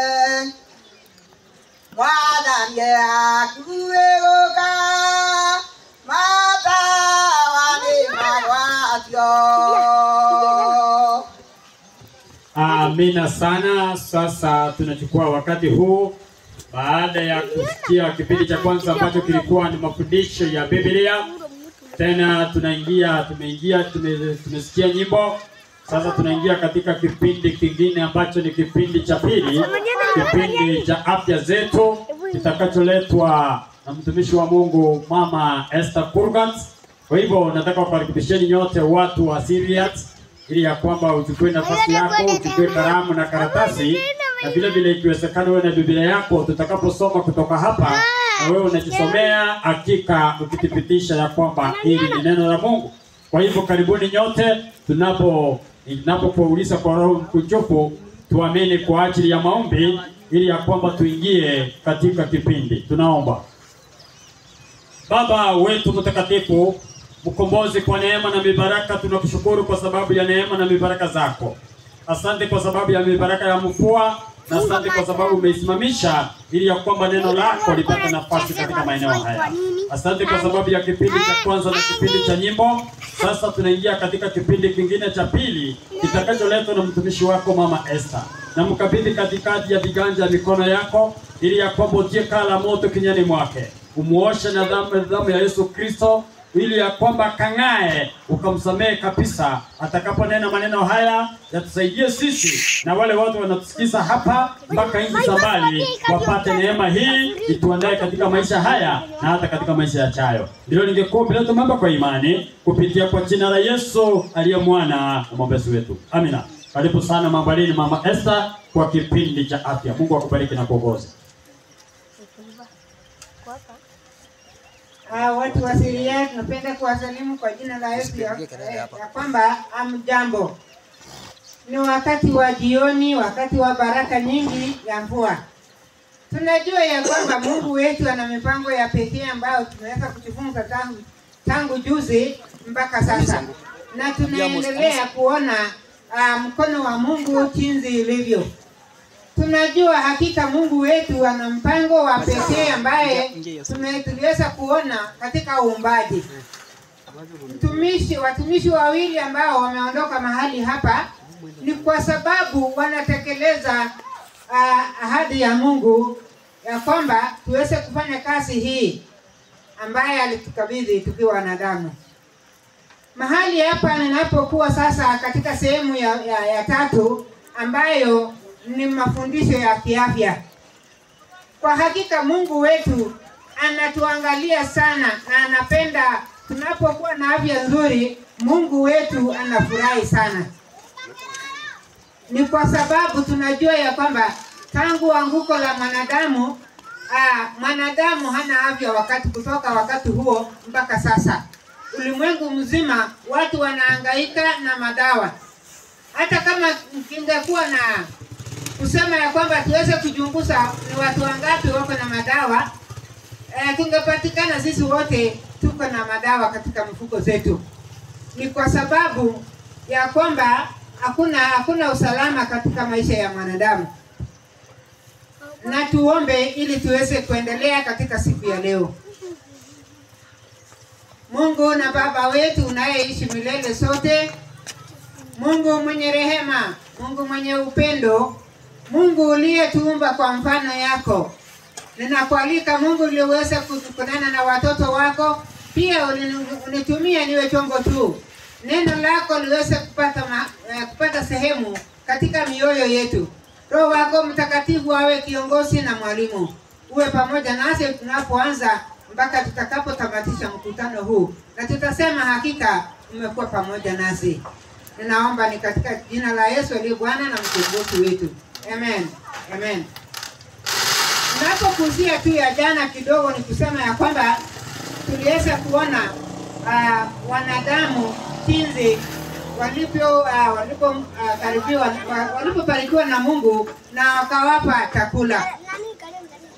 wadhanye akueoka mata wani magwatio. Amina sana. Sasa tunachukua wakati huu baada ya kusikia kipindi cha kwanza ambacho kilikuwa ni mafundisho ya Biblia. Tena tumesikia nyimbo. Sasa tunaingia katika kipindi kingine ambacho ni kipindi cha pili, kipindi cha afya zetu kitakacholetwa na mtumishi wa Mungu Mama Esther Kurgat. Kwa hivyo nataka kukaribisheni nyote watu wa Siriat ili ya kwamba uchukue nafasi yako, uchukue kalamu na karatasi, na vile vile ikiwezekana wewe na Biblia yako, tutakaposoma kutoka hapa na wewe unajisomea hakika ukithibitisha ya kwamba hili ni neno la Mungu. Kwa hivyo karibuni nyote. Ninapouliza kwa Roho Mkunjufu tuamini kwa ajili ya maombi ili ya kwamba tuingie katika kipindi. Tunaomba. Baba wetu mtakatifu, mkombozi, kwa neema na mibaraka, tunakushukuru kwa sababu ya neema na mibaraka zako. Asante kwa sababu ya mibaraka ya mvua, na asante kwa sababu umeisimamisha ili ya kwamba neno lako lipate nafasi katika maeneo haya. Asante kwa sababu ya kipindi cha kwanza na kipindi cha nyimbo. Sasa tunaingia katika kipindi kingine cha pili kitakacholetwa na mtumishi wako Mama Esther. Na mkabidhi katikati ya viganja mikono yako ili ya kwamba utie kala moto kinyani mwake. Umuoshe na damu ya Yesu Kristo ili ya kwamba kang'ae, ukamsamehe kabisa. Atakaponena maneno haya yatusaidie sisi na wale watu wanatusikiza hapa mpaka nchi za mbali wapate neema hii ituandae katika maisha haya na hata katika maisha yajayo. Ndilo ningekuomba bila tumeomba kwa imani kupitia kwa jina la Yesu aliye mwana na mwombezi wetu. Amina. Karibu sana mambalini Mama Esther kwa kipindi cha afya. Mungu akubariki na kuongoza. Watu wa Siria, tunapenda kuwasalimu kwa jina la Yesu ya kwamba amjambo. Ni wakati wa jioni, wakati wa baraka nyingi ya mvua. Tunajua ya kwamba Mungu wetu ana mipango ya pekee ambayo tunaweza kujifunza tangu juzi mpaka sasa. Na tunaendelea kuona mkono wa Mungu jinsi ilivyo. Tunajua hakika Mungu wetu ana mpango wa pekee ambaye tuliweza kuona katika uumbaji. Watumishi wawili ambao wameondoka mahali hapa ni kwa sababu wanatekeleza ahadi ya Mungu ya kwamba tuweze kufanya kazi hii ambaye alitukabidhi tukiwa wanadamu. Mahali hapa ninapokuwa sasa katika sehemu ya tatu ambayo ni mafundisho ya kiafya. Kwa hakika Mungu wetu anatuangalia sana na anapenda tunapokuwa na afya nzuri, Mungu wetu anafurahi sana. Ni kwa sababu tunajua ya kwamba tangu anguko la mwanadamu, mwanadamu hana afya kutoka wakati huo mpaka sasa. Ulimwengu mzima watu wanahangaika na madawa. Hata kama kingekuwa na kusema ya kwamba tuweze kuchunguza ni watu wangapi wako na madawa, tungepatikana sisi wote tuko na madawa katika mifuko zetu. Ni kwa sababu ya kwamba hakuna usalama katika maisha ya mwanadamu. Na tuombe ili tuweze kuendelea katika siku ya leo. Mungu na Baba wetu unayeishi milele sote, Mungu mwenye rehema, Mungu mwenye upendo, Mungu uliyetuumba kwa mfano yako. Ninakualika Mungu uliweza kunena na watoto wako, pia unitumie niwe chombo tu. Neno lako liweze kupata sehemu katika mioyo yetu. Roho wako Mtakatifu awe kiongozi na mwalimu. Uwe pamoja nasi tunapoanza mpaka tutakapotamatisha mkutano huu. Na tutasema hakika umekuwa pamoja nasi. Ninaomba ni katika jina la Yesu aliye Bwana na mkombozi wetu. Amen. Amen. Ninapokuzia tu ya jana kidogo ni kusema ya kwamba tuliweza kuona wanadamu jinsi walipobarikiwa na Mungu na wakawapa chakula.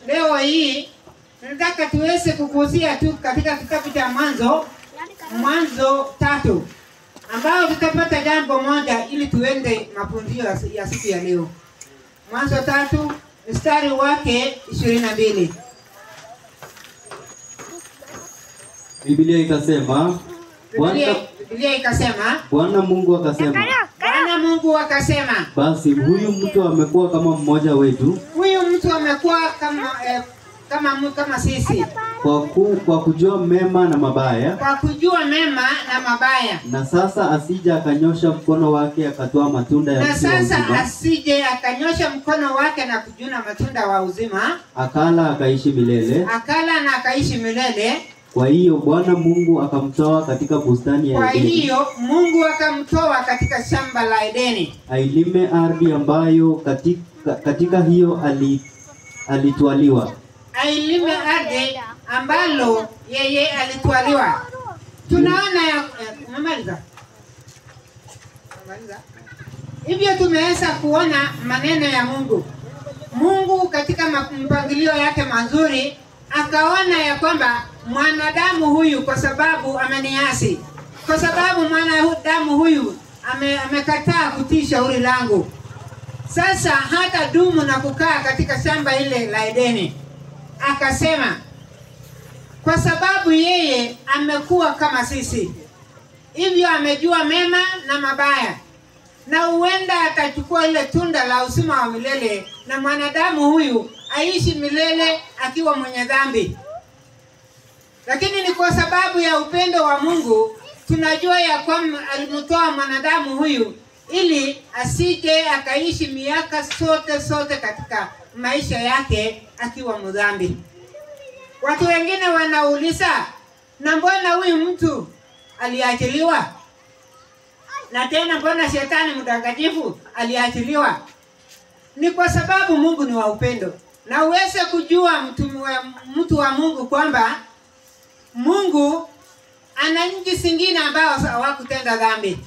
Leo hii nataka tuweze kukuzia tu katika kitabu cha Mwanzo 3 ambao tutapata jambo moja ili tuende mapumziko ya siku ya leo. Mwanzo 3 mstari wake 22. Biblia ikasema Bwana Mungu akasema basi huyu mtu amekuwa kama mmoja wetu. Huyu mtu amekuwa kama sisi. Kwa kujua mema na mabaya. Kwa kujua mema na mabaya. Na sasa asije akanyosha mkono wake akatoa matunda ya uzima. Na sasa asije akanyosha mkono wake na kujuna matunda wa uzima. Akala akaishi milele. Akala na akaishi milele. Kwa hiyo Bwana Mungu akamtoa katika bustani ya Edeni. Kwa hiyo Mungu akamtoa katika shamba la Edeni. Ailime ardhi ambayo katika hiyo alitwaliwa. Ailime ardhi ambalo yeye alitwaliwa. Tunaona ya umemaliza. Hivyo tumeweza kuona maneno ya Mungu. Mungu katika mpangilio yake mazuri akaona ya kwamba mwanadamu huyu kwa sababu ameniasi, kwa sababu mwanadamu huyu amekataa kutii shauri langu, sasa hata dumu na kukaa katika shamba ile la Edeni. Akasema kwa sababu yeye amekuwa kama sisi, hivyo amejua mema na mabaya, na huenda atachukua ile tunda la uzima wa milele, na mwanadamu huyu aishi milele akiwa mwenye dhambi. Lakini ni kwa sababu ya upendo wa Mungu tunajua ya kwamba alimtoa mwanadamu huyu ili asije akaishi miaka sote katika maisha yake akiwa mdhambi. Watu wengine wanauliza, na mbona huyu mtu aliachiliwa? Na tena mbona shetani mdanganyifu aliachiliwa? Ni kwa sababu Mungu ni wa upendo. Na uweze kujua mtu wa Mungu kwamba Mungu ana nchi zingine ambao hawakutenda dhambi.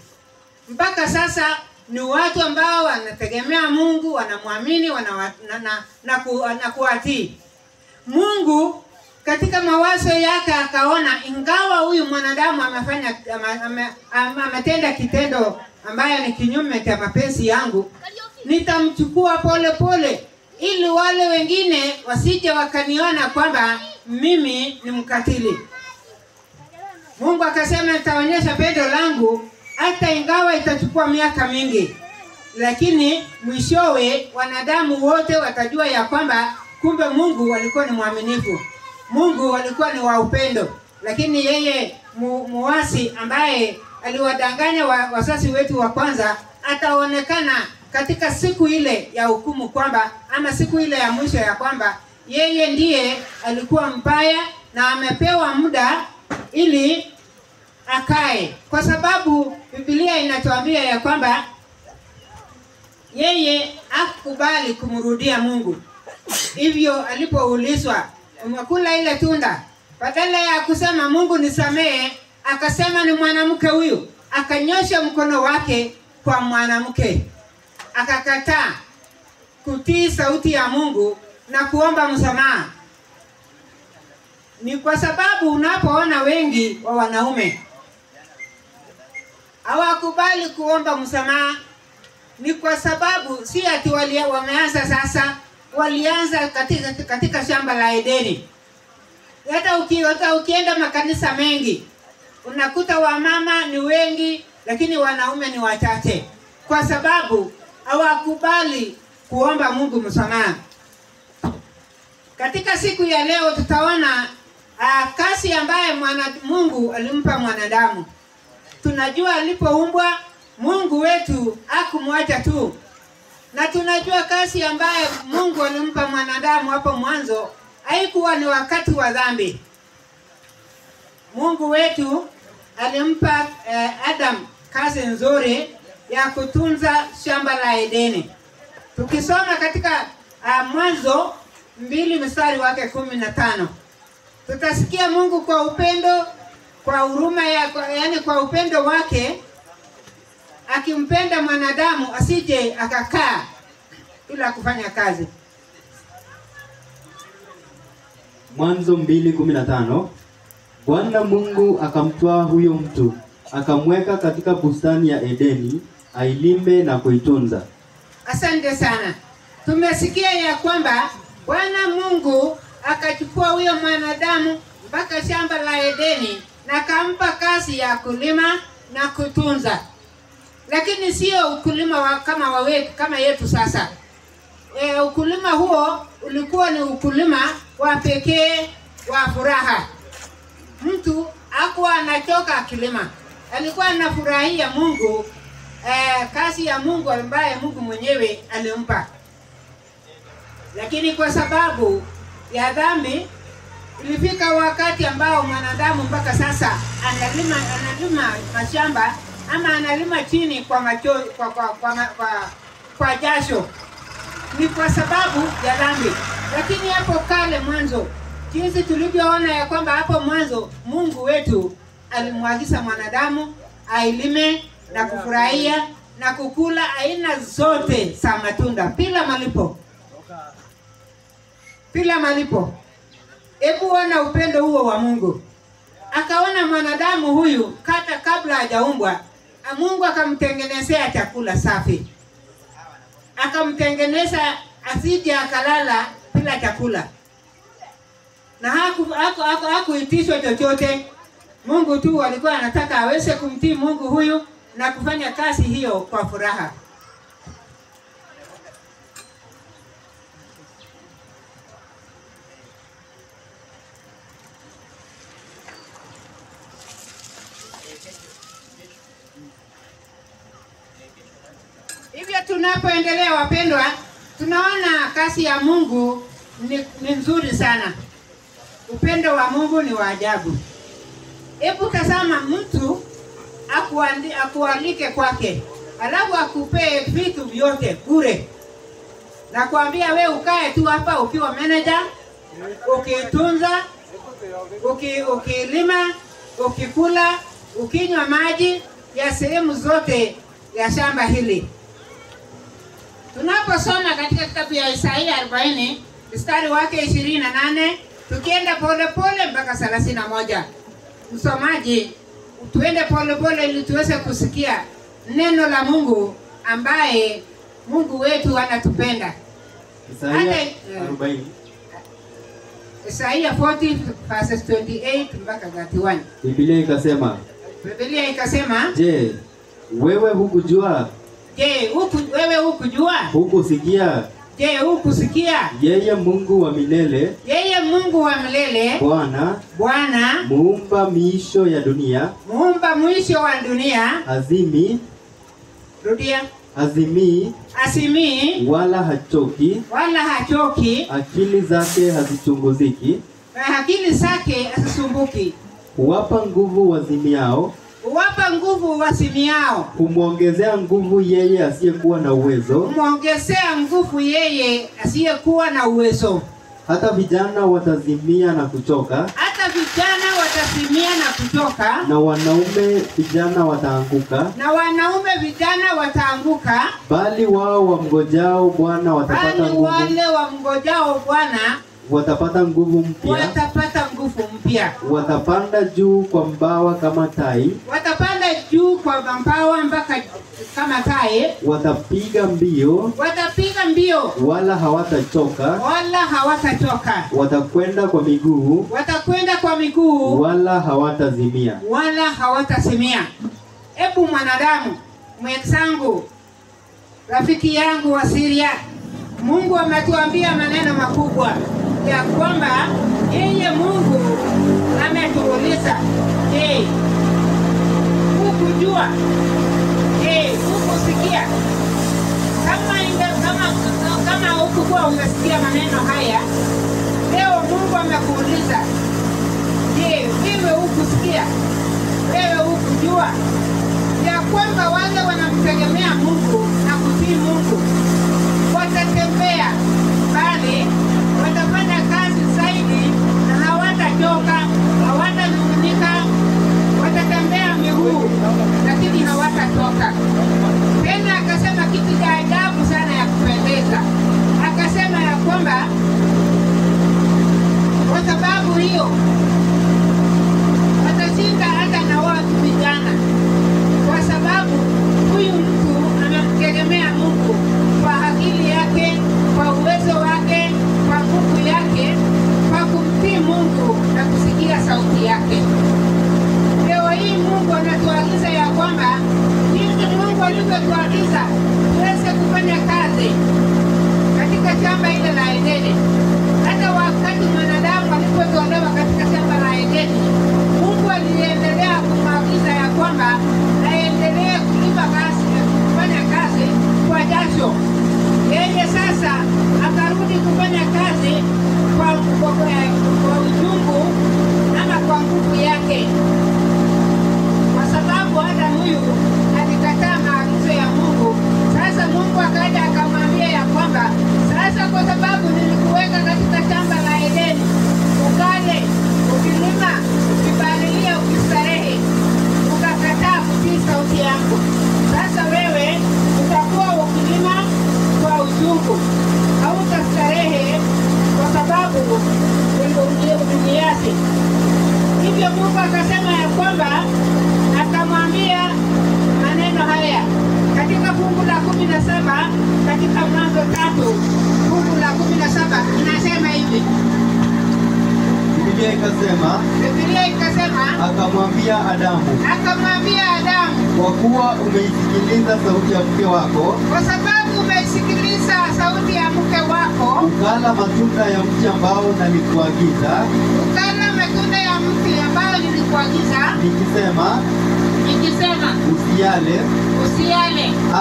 Mpaka sasa ni watu ambao wanategemea Mungu, wanamwamini, na kuatii. Mungu katika mawazo yake akaona ingawa huyu mwanadamu ametenda kitendo ambayo ni kinyume cha mapenzi yangu, nitamchukua pole ili wale wengine wasije wakaniona kwamba mimi ni mkatili. Mungu akasema nitaonyesha pendo langu hata ingawa itachukua miaka mingi, lakini mwishowe wanadamu wote watajua ya kwamba kumbe Mungu alikuwa ni mwaminifu. Mungu alikuwa ni wa upendo. Lakini yeye muasi ambaye aliwadanganya wazazi wetu wa kwanza ataonekana katika siku ile ya hukumu kwamba, ama siku ile ya mwisho, ya kwamba yeye ndiye alikuwa mbaya na amepewa muda ili akae, kwa sababu Biblia inatuambia ya kwamba yeye hakukubali kumrudia Mungu. Hivyo alipoulizwa, umekula ile tunda, badala ya kusema Mungu nisamehe, akasema ni mwanamke huyu. Akanyosha mkono wake kwa mwanamke, akakataa kutii sauti ya Mungu na kuomba msamaha. Ni kwa sababu unapoona wengi wa wanaume hawakubali kuomba msamaha, ni kwa sababu si ati wameanza sasa, walianza katika shamba la Edeni. Hata ukienda makanisa mengi unakuta wamama ni wengi lakini wanaume ni wachache, kwa sababu hawakubali kuomba Mungu msamaha. Katika siku ya leo tutaona kazi ambaye Mungu alimpa mwanadamu. Tunajua alipoumbwa Mungu wetu hakumwacha tu, na tunajua kazi ambaye Mungu alimpa mwanadamu hapo mwanzo haikuwa ni wakati wa dhambi. Mungu wetu alimpa Adam kazi nzuri ya kutunza shamba la Edeni. Tukisoma katika Mwanzo 2 mstari wake 15, tutasikia Mungu kwa upendo, kwa huruma yani kwa upendo wake akimpenda mwanadamu asije akakaa bila kufanya kazi. Mwanzo 2:15, Bwana Mungu akamtwaa huyo mtu, akamweka katika bustani ya Edeni, ailime na kuitunza. Asante sana. Tumesikia ya kwamba Bwana Mungu akachukua huyo mwanadamu mpaka shamba la Edeni na akampa kazi ya kulima na kutunza. Lakini sio ukulima kama yetu sasa. Ukulima huo ulikuwa ni ukulima wa pekee wa furaha. Mtu hakuwa anachoka akilima, alikuwa anafurahia Mungu, kazi ya Mungu ambaye Mungu mwenyewe alimpa. Lakini kwa sababu ya dhambi ilifika wakati ambao mwanadamu mpaka sasa analima mashamba ama analima chini kwa jasho. Ni kwa sababu ya dhambi. Lakini hapo kale mwanzo, jinsi tulivyoona ya kwamba hapo mwanzo Mungu wetu alimwagiza mwanadamu ailime na kufurahia na kukula aina zote za matunda bila malipo. Bila malipo. Hebu ona upendo huo wa Mungu. Akaona mwanadamu huyu kabla hajaumbwa, Mungu akamtengenezea chakula safi. Akamtengeneza asije akalala bila chakula. Na hakuitishwa chochote. Mungu tu alikuwa anataka aweze kumtii Mungu huyu na kufanya kazi hiyo kwa furaha. Hivyo tunapoendelea wapendwa, tunaona kazi ya Mungu ni nzuri sana. Upendo wa Mungu ni wa ajabu. Hebu tazama, mtu akualike kwake, alafu akupee vitu vyote bure. Na kuambia we ukae tu hapa ukiwa manager, ukitunza, ukilima, ukikula, ukinywa maji ya sehemu zote ya shamba hili. Tunaposoma katika kitabu ya Isaia 40 mstari wake 28, tukienda pole pole mpaka 31. Msomaji, tuende pole pole ili tuweze kusikia neno la Mungu ambaye Mungu wetu anatupenda. Isaia 40. Isaia 40 verses 28 mpaka 31. Biblia ikasema, je, wewe hukujua? Je, wewe hukujua? Hukusikia? Je, hukusikia? Yeye Mungu wa milele, Bwana muumba miisho ya dunia, azimi wala hachoki, akili zake hazisumbuki. Huwapa nguvu wazimiao. Huwapa nguvu wazimiao. Humwongezea nguvu yeye asiyekuwa na uwezo. Humwongezea nguvu yeye asiyekuwa na uwezo. Hata vijana watazimia na kuchoka. Hata vijana watazimia na kuchoka. Na wanaume vijana wataanguka. Na wanaume vijana wataanguka. Bali wao wamngojao Bwana watapata nguvu. Bali wale wamngojao Bwana watapata nguvu mpya. Watapata nguvu mpya. Watapanda juu kwa mbawa kama tai. Watapanda juu kwa mbawa mpaka kama tai. Watapiga mbio. Watapiga mbio. Wala hawatachoka. Wala hawatachoka. Watakwenda kwa miguu. Watakwenda kwa miguu. Wala hawatazimia. Wala hawatazimia. Ebu mwanadamu mwenzangu, rafiki yangu wa Syria, Mungu ametuambia maneno makubwa ya kwamba yeye Mungu ametuuliza, je, ukujua? Je, ukusikia? Kama ukujua umesikia maneno haya, leo Mungu amekuuliza, je, wewe ukusikia? Wewe ukujua ya kwamba wale wanamtegemea Mungu na kutii Mungu watatembea bali watafanya kazi zaidi na hawatachoka, hawatanung'unika, watatembea miguu lakini hawatachoka. Tena akasema kitu cha ajabu sana ya kupendeza. Akasema ya kwamba kwa sababu hiyo watashinda hata na watu vijana, kwa sababu huyu mtu anamtegemea Mungu kwa akili yake, kwa uwezo wake, kwa nguvu yake, kwa kumtii Mungu na kusikia sauti yake. Leo hii Mungu anatuagiza ya kwamba jinsi Mungu alivyotuagiza tuweze kufanya kazi katika shamba ile la Edeni. Hata wakati mwanadamu alipotolewa katika shamba la Edeni, Mungu aliendelea kumwagiza ya kwamba aendelee kulima kazi na kufanya kazi kwa jasho. Yeye sasa akarudi kufanya kazi kwa uchungu ama kwa nguvu yake, kwa sababu Adamu huyu alikataa maagizo ya Mungu. Sasa Mungu akaja akamwambia ya kwamba sasa kwa sababu nilikuweka katika shamba la Edeni, ukale, ukilima, ukibalilia, ukistarehe, ukakataa kutii sauti yangu, sasa wewe utakuwa ukilima kwa uchungu, hautastarehe kwa sababu uliniasi. Hivyo Mungu akasema ya kwamba, akamwambia maneno haya katika fungu la 17 katika Mwanzo 3 fungu la 17 inasema hivi. Biblia ikasema akamwambia Adamu, kwa kuwa umeisikiliza sauti ya mke wako, kwa sababu umeisikiliza sauti ya mke wako, ukala matunda ya mti ambao nalikuagiza, ukala matunda ya mti ambao nilikuagiza, nikisema usiale,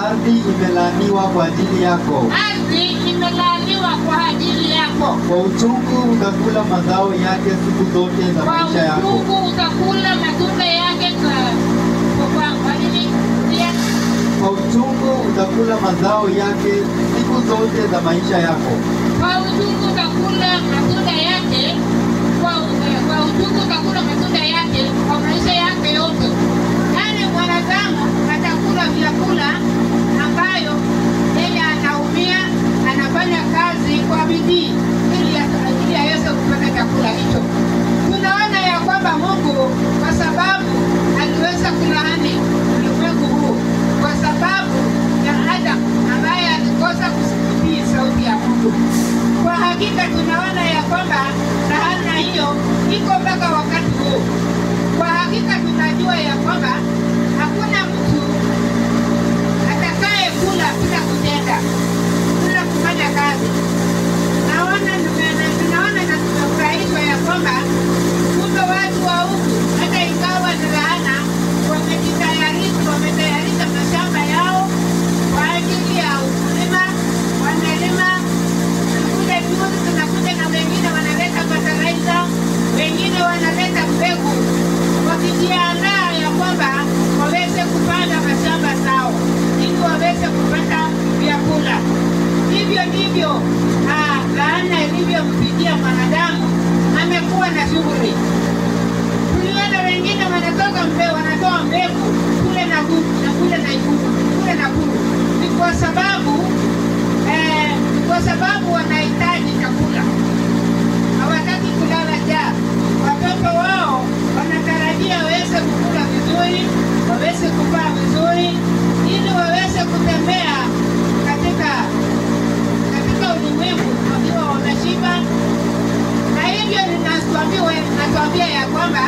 ardhi imelaaniwa kwa ajili yako, kwa uchungu utakula mazao yake siku zote za maisha yako. Kwa uchungu utakula matunda yake kwa uchungu utakula mazao yake siku zote za maisha yako. Kwa uchungu utakula matunda yake, kwa uchungu utakula matunda yake kwa maisha yake yote. Yaani mwanadamu atakula vyakula ambayo yeye anaumia, anafanya kazi kwa bidii ili aweze kupata chakula hicho. Tunaona ya kwamba Mungu kwa sababu aliweza kulaani ulimwengu huu kwa sababu ya Adamu ambaye alikosa kusikia sauti ya Mungu. Kwa hakika tunaona ya kwamba laana hiyo iko mpaka wakati huu. Kwa hakika wanatoa mbegu kule na kule na kule. Ni kwa sababu wanahitaji chakula. Hawataki kulala njaa. Watoto wao wanatarajia waweze kukula vizuri, waweze kuvaa vizuri, ili waweze kutembea katika ulimwengu wakiwa wameshiba. Na hivyo natuambia ya kwamba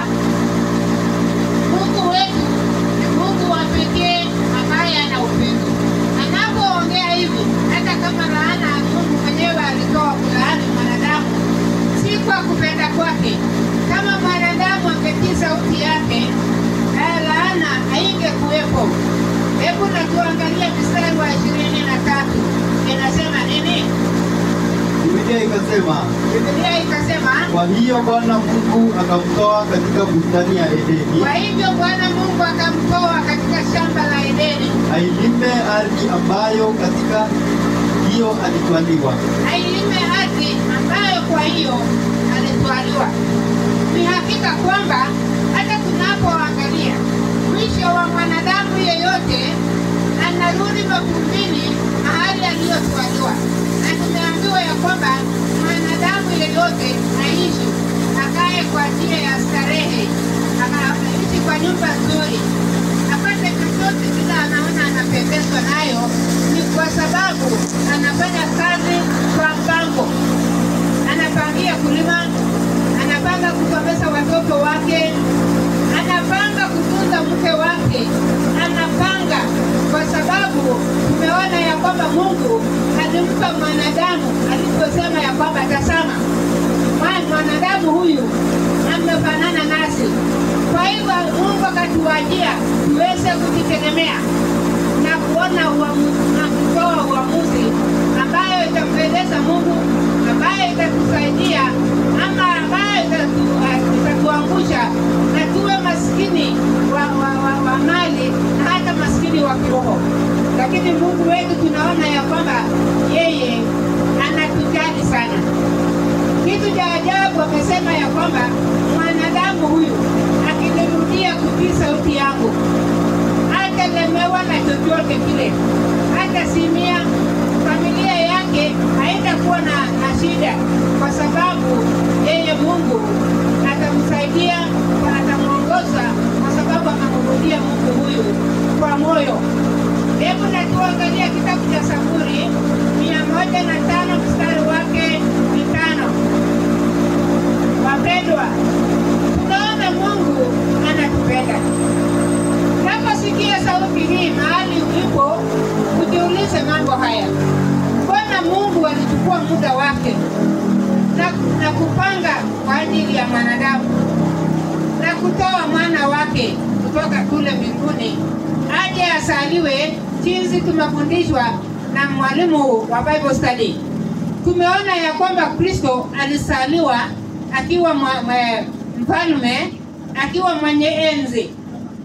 Mungu wetu ni Mungu wa pekee ambaye ana upendo. Anapoongea hivi, hata kama laana Mungu mwenyewe alitoa kulaani mwanadamu, si kwa kupenda kwake. Kama mwanadamu angetii sauti yake, laana haingekuwepo. Hebu na tuangalie mstari wa 23. Inasema nini? Biblia ikasema, kwa hiyo Bwana Mungu akamtoa katika bustani ya Edeni. Kwa hivyo Bwana Mungu akamtoa katika shamba la Edeni. Ailime ardhi ambayo katika hiyo alitwaliwa. Ailime ardhi ambayo kwa hiyo alitwaliwa. Ni hakika kwamba hata tunapoangalia mwisho wa mwanadamu yeyote anarudi mavumbini mahali aliyotwaliwa. Na tumeambiwa ya kwamba mwanadamu yeyote aishi akae kwa njia ya starehe, akaishi kwa nyumba nzuri, apate chochote kile anaona anapendezwa nayo, ni kwa sababu anafanya kazi kwa mpango. Anapangia kulima, anapanga kusomesha watoto wake, anapanga kutunza mke wake, anapanga kwa sababu tumeona ya kwamba Mungu alimpa mwanadamu aliposema ya kwamba tazama, mwanadamu huyu amefanana nasi. Kwa hivyo Mungu akatuwajia tuweze kujitegemea na kuona na kutoa uamuzi ambayo itampendeza Mungu, ambayo itatusaidia ama ambayo itatuangusha na tuwe maskini wa mali na hata maskini wa kiroho. Lakini Mungu wetu tunaona ya kwamba yeye anatujali sana. Kitu cha ajabu amesema ya kwamba mwanadamu huyu akinirudia kutii sauti yangu, hatalemewa na chochote kile, hata simia, familia yake haitakuwa na shida, kwa sababu yeye Mungu atamsaidia, atamuongoza, kwa sababu anamrudia Mungu huyu kwa moyo. Hebu na tuangalie kitabu cha Zaburi 105 mstari wake 5. Wapendwa, tunaona Mungu anatupenda. Unaposikia sauti hii mahali ulipo, ujiulize mambo haya. Mbona Mungu alichukua muda wake na kupanga kwa ajili ya mwanadamu na kutoa mwana wake kutoka kule mbinguni aje asaliwe jinsi tumefundishwa na mwalimu wa Bible study? Tumeona ya kwamba Kristo alisaliwa akiwa mfalme, akiwa mwenye enzi,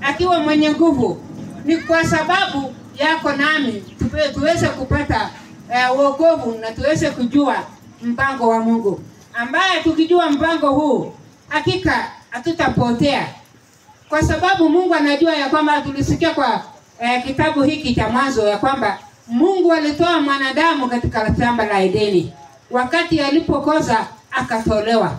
akiwa mwenye nguvu. Ni kwa sababu yako nami tuweze kupata wokovu na tuweze kujua mpango wa Mungu, ambaye tukijua mpango huu hakika hatutapotea, kwa sababu Mungu anajua ya kwamba tulisikia kwa kitabu hiki cha Mwanzo ya kwamba Mungu alitoa mwanadamu katika shamba la Edeni. Wakati alipokosa akatolewa.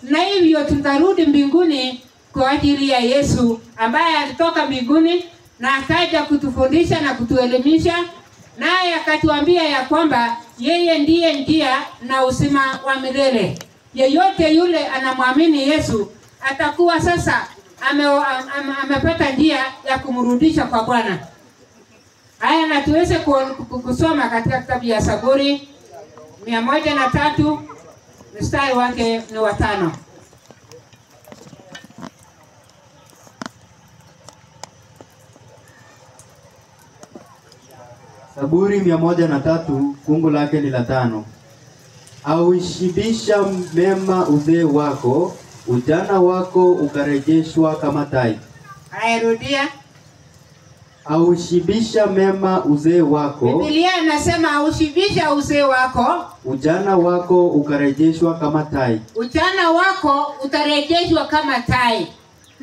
Na hivyo tutarudi mbinguni kwa ajili ya Yesu ambaye alitoka mbinguni na akaja kutufundisha na kutuelimisha, naye akatuambia ya kwamba yeye ndiye njia na uzima wa milele. Yeyote yule anamwamini Yesu atakuwa sasa amepata njia ya kumrudisha kwa Bwana. Haya, na tuweze kusoma katika kitabu ya Zaburi 103 mstari wake ni 5. Zaburi 103 fungu lake ni la 5. Aushibisha mema uzee wako, ujana wako ukarejeshwa kama tai. Airudia. Aushibisha mema uzee wako. Biblia inasema aushibisha uzee wako, ujana wako ukarejeshwa kama tai. Ujana wako utarejeshwa kama tai.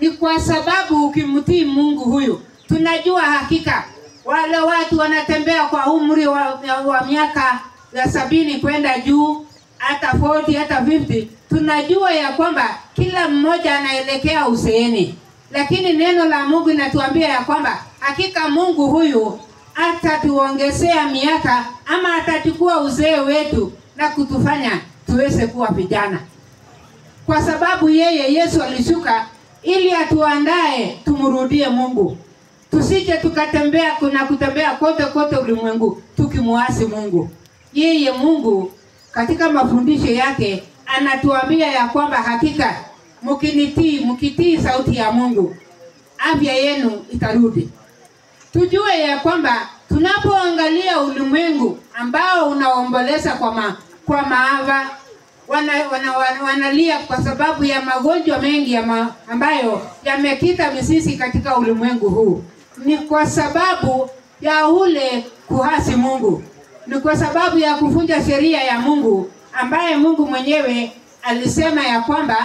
Ni kwa sababu ukimtii Mungu huyu, tunajua hakika wale watu wanatembea kwa umri wa miaka ya 70 kwenda juu, hata 40 hata 50, tunajua ya kwamba kila mmoja anaelekea uzeeni. Lakini neno la Mungu linatuambia ya kwamba hakika Mungu huyu atatuongezea miaka, ama atachukua uzee wetu na kutufanya tuweze kuwa vijana. Kwa sababu yeye Yesu alishuka ili atuandae tumrudie Mungu. Tusije tukatembea kutembea kote ulimwengu tukimuasi Mungu. Yeye Mungu katika mafundisho yake anatuambia ya kwamba hakika mkitii sauti ya Mungu, afya yenu itarudi. Tujue ya kwamba tunapoangalia ulimwengu ambao unaomboleza kwa maafa, wanalia kwa sababu ya magonjwa mengi ambayo yamekita mizizi katika ulimwengu huu, ni kwa sababu ya ule kuhasi Mungu, ni kwa sababu ya kuvunja sheria ya Mungu ambaye Mungu mwenyewe alisema ya kwamba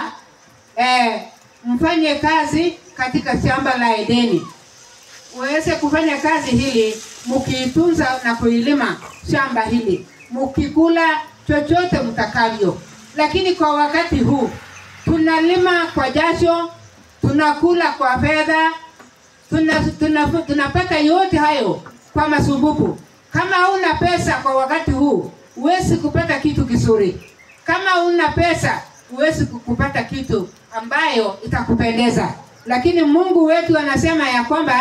mfanye kazi katika shamba la Edeni. Uweze kufanya kazi hili mkiitunza na kuilima shamba hili, mkikula chochote mtakavyo. Lakini kwa wakati huu tunalima kwa jasho, tunakula kwa fedha, tunapata yote hayo kwa masumbufu. Kama una pesa kwa wakati huu, huwezi kupata kitu kizuri. Kama una pesa, huwezi kupata kitu ambayo itakupendeza. Lakini Mungu wetu anasema ya kwamba,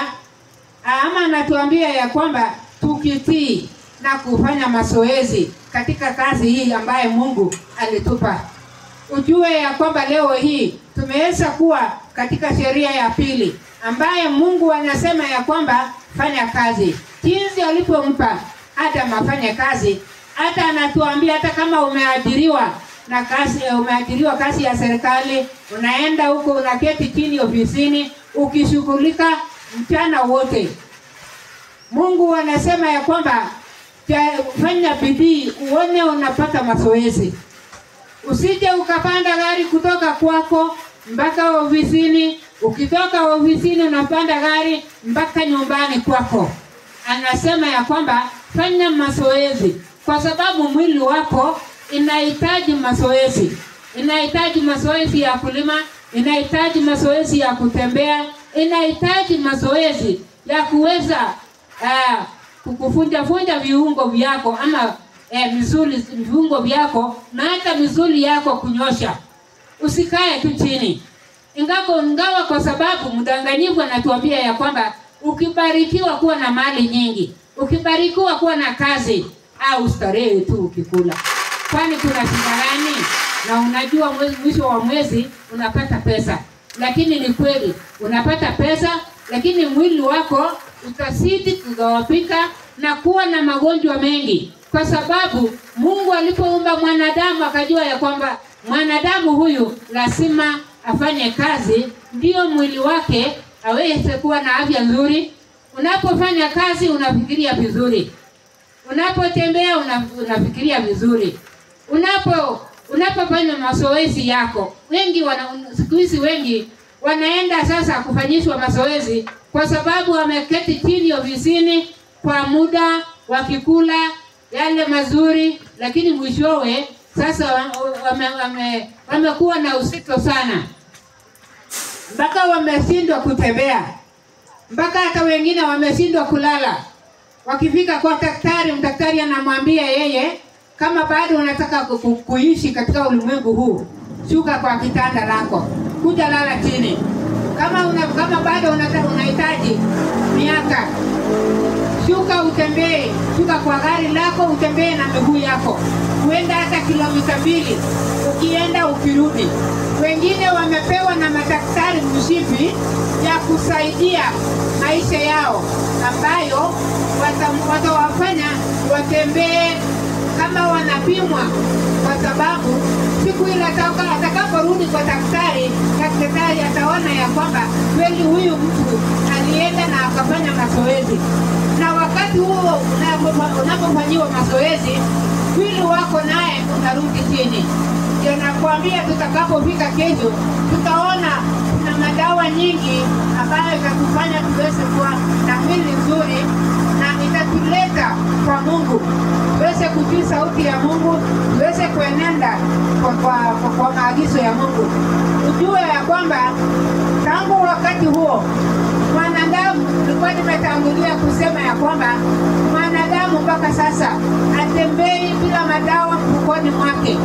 ama anatuambia ya kwamba tukitii na kufanya mazoezi katika kazi hii ambaye Mungu alitupa. Ujue ya kwamba leo hii tumeweza kuwa katika sheria ya pili ambaye Mungu anasema ya kwamba fanya kazi. Jinsi alipompa Adam afanye kazi, hata anatuambia hata kama umeajiriwa na umeajiriwa kazi ya serikali, unaenda huko unaketi chini ofisini ukishughulika mchana wote, Mungu anasema ya kwamba fanya bidii uone unapata mazoezi. Usije ukapanda gari kutoka kwako mpaka ofisini, ukitoka ofisini unapanda gari mpaka nyumbani kwako. Anasema ya kwamba fanya mazoezi, kwa sababu mwili wako inahitaji mazoezi. Inahitaji mazoezi ya kulima, inahitaji mazoezi ya kutembea, inahitaji mazoezi ya kuweza kukufunja viungo vyako, ama viungo vyako, na hata misuli yako kunyosha. Usikae tu chini. Ingawa kwa sababu mdanganyifu anatuambia ya kwamba ukibarikiwa kuwa na mali nyingi, ukibarikiwa kuwa na kazi, au starehe tu ukikula, kwani kuna shida gani? Na unajua mwisho wa mwezi unapata pesa. Lakini ni kweli unapata pesa, lakini mwili wako utazidi kudhoofika na kuwa na magonjwa mengi, kwa sababu Mungu alipoumba mwanadamu akajua ya kwamba mwanadamu huyu lazima afanye kazi ndio mwili wake aweze kuwa na afya nzuri. Unapofanya kazi unafikiria vizuri, unapotembea unafikiria vizuri, unapofanya mazoezi yako. Siku hizi wengi wanaenda sasa kufanyishwa mazoezi kwa sababu wameketi chini ofisini kwa muda wakikula yale mazuri, lakini mwishowe sasa wamekuwa na uzito sana mpaka wameshindwa kutembea, mpaka hata wengine wameshindwa kulala. Wakifika kwa daktari anamwambia yeye, kama bado unataka kuishi katika ulimwengu huu, shuka kwa kitanda lako, kuja lala chini. Kama bado unahitaji miaka, shuka utembee, shuka kwa gari lako utembee na miguu yako, uenda hata kilomita 2 ukienda ukirudi. Wengine wamepewa na madaktari mshipi ya kusaidia maisha yao, ambayo watawafanya watembee kama wanapimwa, kwa sababu siku ile atakaporudi kwa daktari ataona ya kwamba kweli huyu mtu alienda na akafanya mazoezi. Na wakati huo unapofanyiwa mazoezi, mwili wako naye unarudi chini. Ndio nakwambia tutakapofika kesho tutaona kuna kuna madawa nyingi ambayo itatufanya tuweze kuwa na mwili nzuri na itatuleta kwa Mungu. Tuweze kutii sauti ya Mungu, tuweze kuenenda kwa maagizo ya Mungu. Ujue ya kwamba tangu wakati huo mwanadamu, nilikuwa nimetangulia kusema ya kwamba mwanadamu mpaka sasa atembei bila madawa mfukoni mwake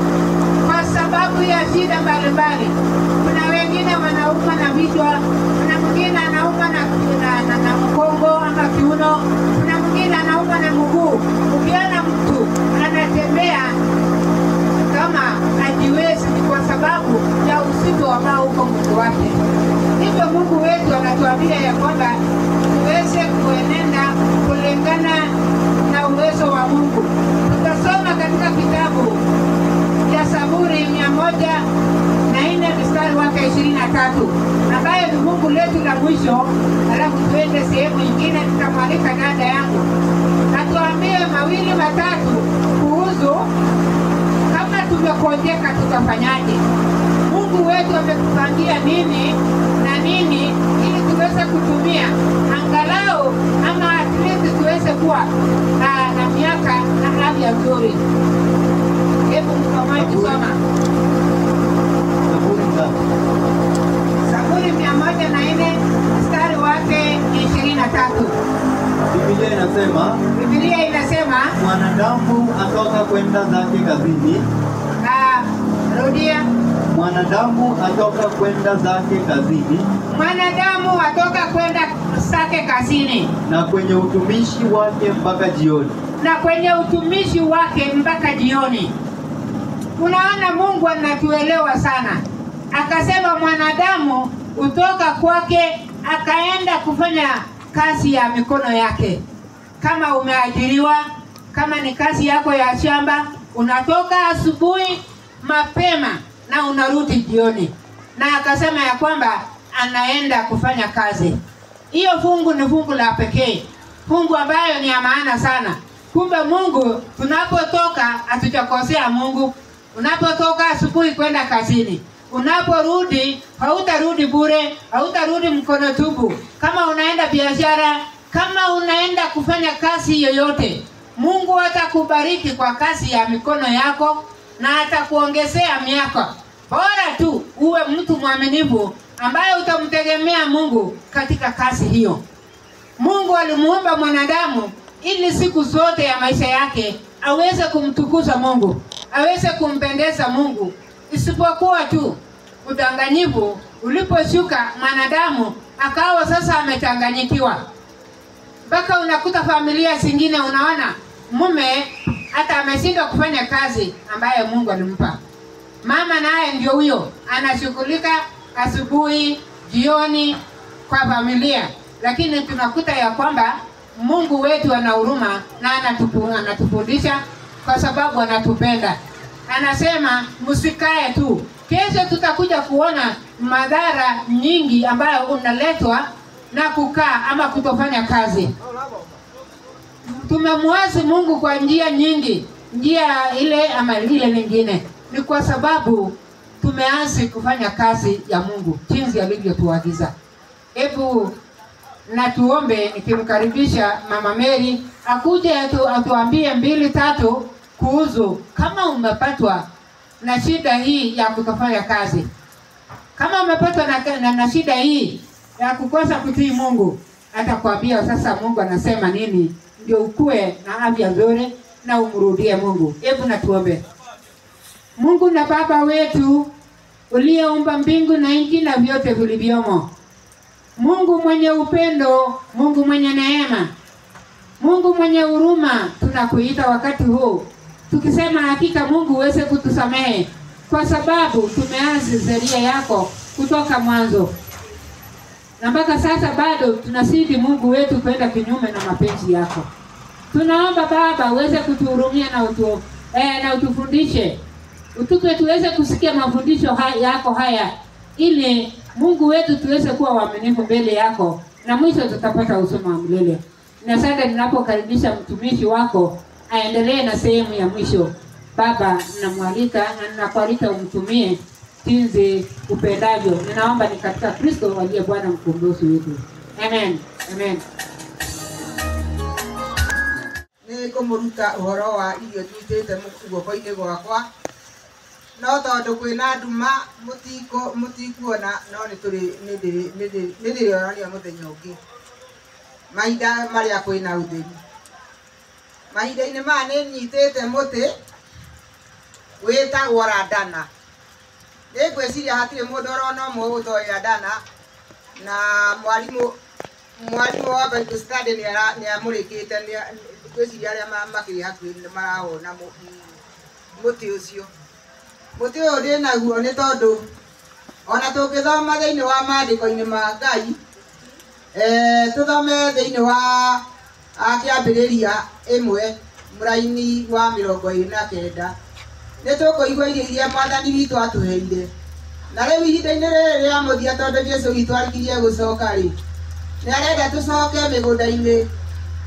kwa sababu ya shida mbalimbali. Kuna wengine wanaumwa na vichwa, kuna mwingine anaumwa na mgongo ama kiuno, kuna mwingine anaumwa na mguu. Ukiona mtu anatembea kama hajiwezi ni kwa sababu ya uzito ambao uko mwili wake. Hivyo Mungu wetu anatuambia ya kwamba tuweze kuenenda kulingana na uwezo wa Mungu. Tutasoma katika kitabu ya Zaburi 104 mstari wake 23 ambayo ni Mungu letu la mwisho. Alafu tuende sehemu nyingine, tutamwalika dada yangu atuambie mawili matatu kuhusu kama tumekonjeka tutafanyaje. Mungu wetu ametupangia nini na nini ili tuweze kutumia angalau ama at least tuweze kuwa na miaka na afya nzuri. Hebu mkamai kusoma Zaburi 104 mstari wake 23. Biblia inasema mwanadamu atoka kwenda zake kazini. Rudia. Mwanadamu atoka kwenda zake kazini. Mwanadamu atoka kwenda zake kazini. Na kwenye utumishi wake mpaka jioni. Na kwenye utumishi wake mpaka jioni. Unaona Mungu anatuelewa sana. Akasema mwanadamu utoka kwake akaenda kufanya kazi ya mikono yake. Kama umeajiriwa, kama ni kazi yako ya shamba, unatoka asubuhi mapema na unarudi jioni. Na akasema ya kwamba anaenda kufanya kazi. Hiyo fungu ni fungu la pekee. Fungu ambayo ni ya maana sana. Kumbe Mungu, tunapotoka hatujakosea Mungu. Unapotoka asubuhi kwenda kazini, unaporudi hautarudi bure, hautarudi mkono tupu. Kama unaenda biashara, kama unaenda kufanya kazi yoyote, Mungu atakubariki kwa kazi ya mikono yako na atakuongezea miaka. Bora tu uwe mtu mwaminifu ambaye utamtegemea Mungu katika kazi hiyo. Mungu alimuumba mwanadamu ili siku zote ya maisha yake aweze kumtukuza Mungu, aweze kumpendeza Mungu. Isipokuwa tu udanganyifu uliposhuka, mwanadamu akawa sasa amechanganyikiwa. Mpaka unakuta familia zingine unaona mume hata ameshindwa kufanya kazi ambayo Mungu alimpa. Mama naye ndio huyo, anashughulika asubuhi, jioni kwa familia. Lakini tunakuta ya kwamba Mungu wetu ana huruma na anatufundisha kwa sababu anatupenda. Anasema msikae tu. Kesho tutakuja kuona madhara nyingi ambayo unaletwa na kukaa ama kutofanya kazi. Tumemwasi Mungu kwa njia nyingi, njia ile ama ile nyingine. Ni kwa sababu tumeanza kufanya kazi ya Mungu jinsi alivyotuagiza. Hebu na tuombe, nikimkaribisha Mama Mary akuje atuambie 2-3 kuhusu kama umepatwa na shida hii ya kutofanya kazi. Kama umepatwa na shida hii ya kukosa kutii Mungu, atakwambia sasa Mungu anasema nini ndio ukue na afya nzuri na umrudie Mungu. Hebu na tuombe. Mungu na Baba wetu uliyeumba mbingu na nchi na vyote vilivyomo, Mungu mwenye upendo, Mungu mwenye neema, Mungu mwenye huruma, tunakuita wakati huu tukisema hakika Mungu uweze kutusamehe kwa sababu tumeanza sheria yako kutoka mwanzo. Na mpaka sasa bado tunasidi Mungu wetu kwenda kinyume na mapenzi yako. Tunaomba Baba uweze kutuhurumia na utufundishe. Utupe tuweze kusikia mafundisho yako haya ili Mungu wetu tuweze kuwa waaminifu mbele yako na mwisho tutapata uzima wa milele. Na sasa ninapokaribisha mtumishi wako aendelee na sehemu ya mwisho. Baba, namwalika na ninakualika umtumie jinsi upendavyo. Ninaomba ni katika Kristo aliye Bwana mkombozi wetu. Amen. Amen. Niko muruta uhoro wa irio nyitete guoko-ini gwakwa no tondu kwina nduma mutikuona no nĩndĩrĩonania mũthenya ũngĩ mahinda marĩa kwĩna ũtheri. Mahinda-inĩ maya nĩnyitĩte mũtĩ wĩtagwo randana. Nĩngwĩciria hatirĩ mũndũ orona ũmwe ũtoĩ randana, na mwarimũ wa Bible study nĩamũrĩkĩte, ngwĩciria arĩa makĩrĩ hakuhĩ nĩmarawona mũtĩ ũcio. Mũtĩ ũyũ ndĩnaguo nĩ tondũ ona tũngĩthoma thĩinĩ wa maandĩko-inĩ ma Ngai, tũthome thĩinĩ wa Kĩambĩrĩria 1 mũraini wa 29 nĩtũkũigua irio iria Mwathani witũ atũheire. Na rĩu ihinda-inĩ rĩrĩ rĩa mũthia tondũ Jesũ witũ arikirie gũcoka-rĩ, nĩarenda tũcoke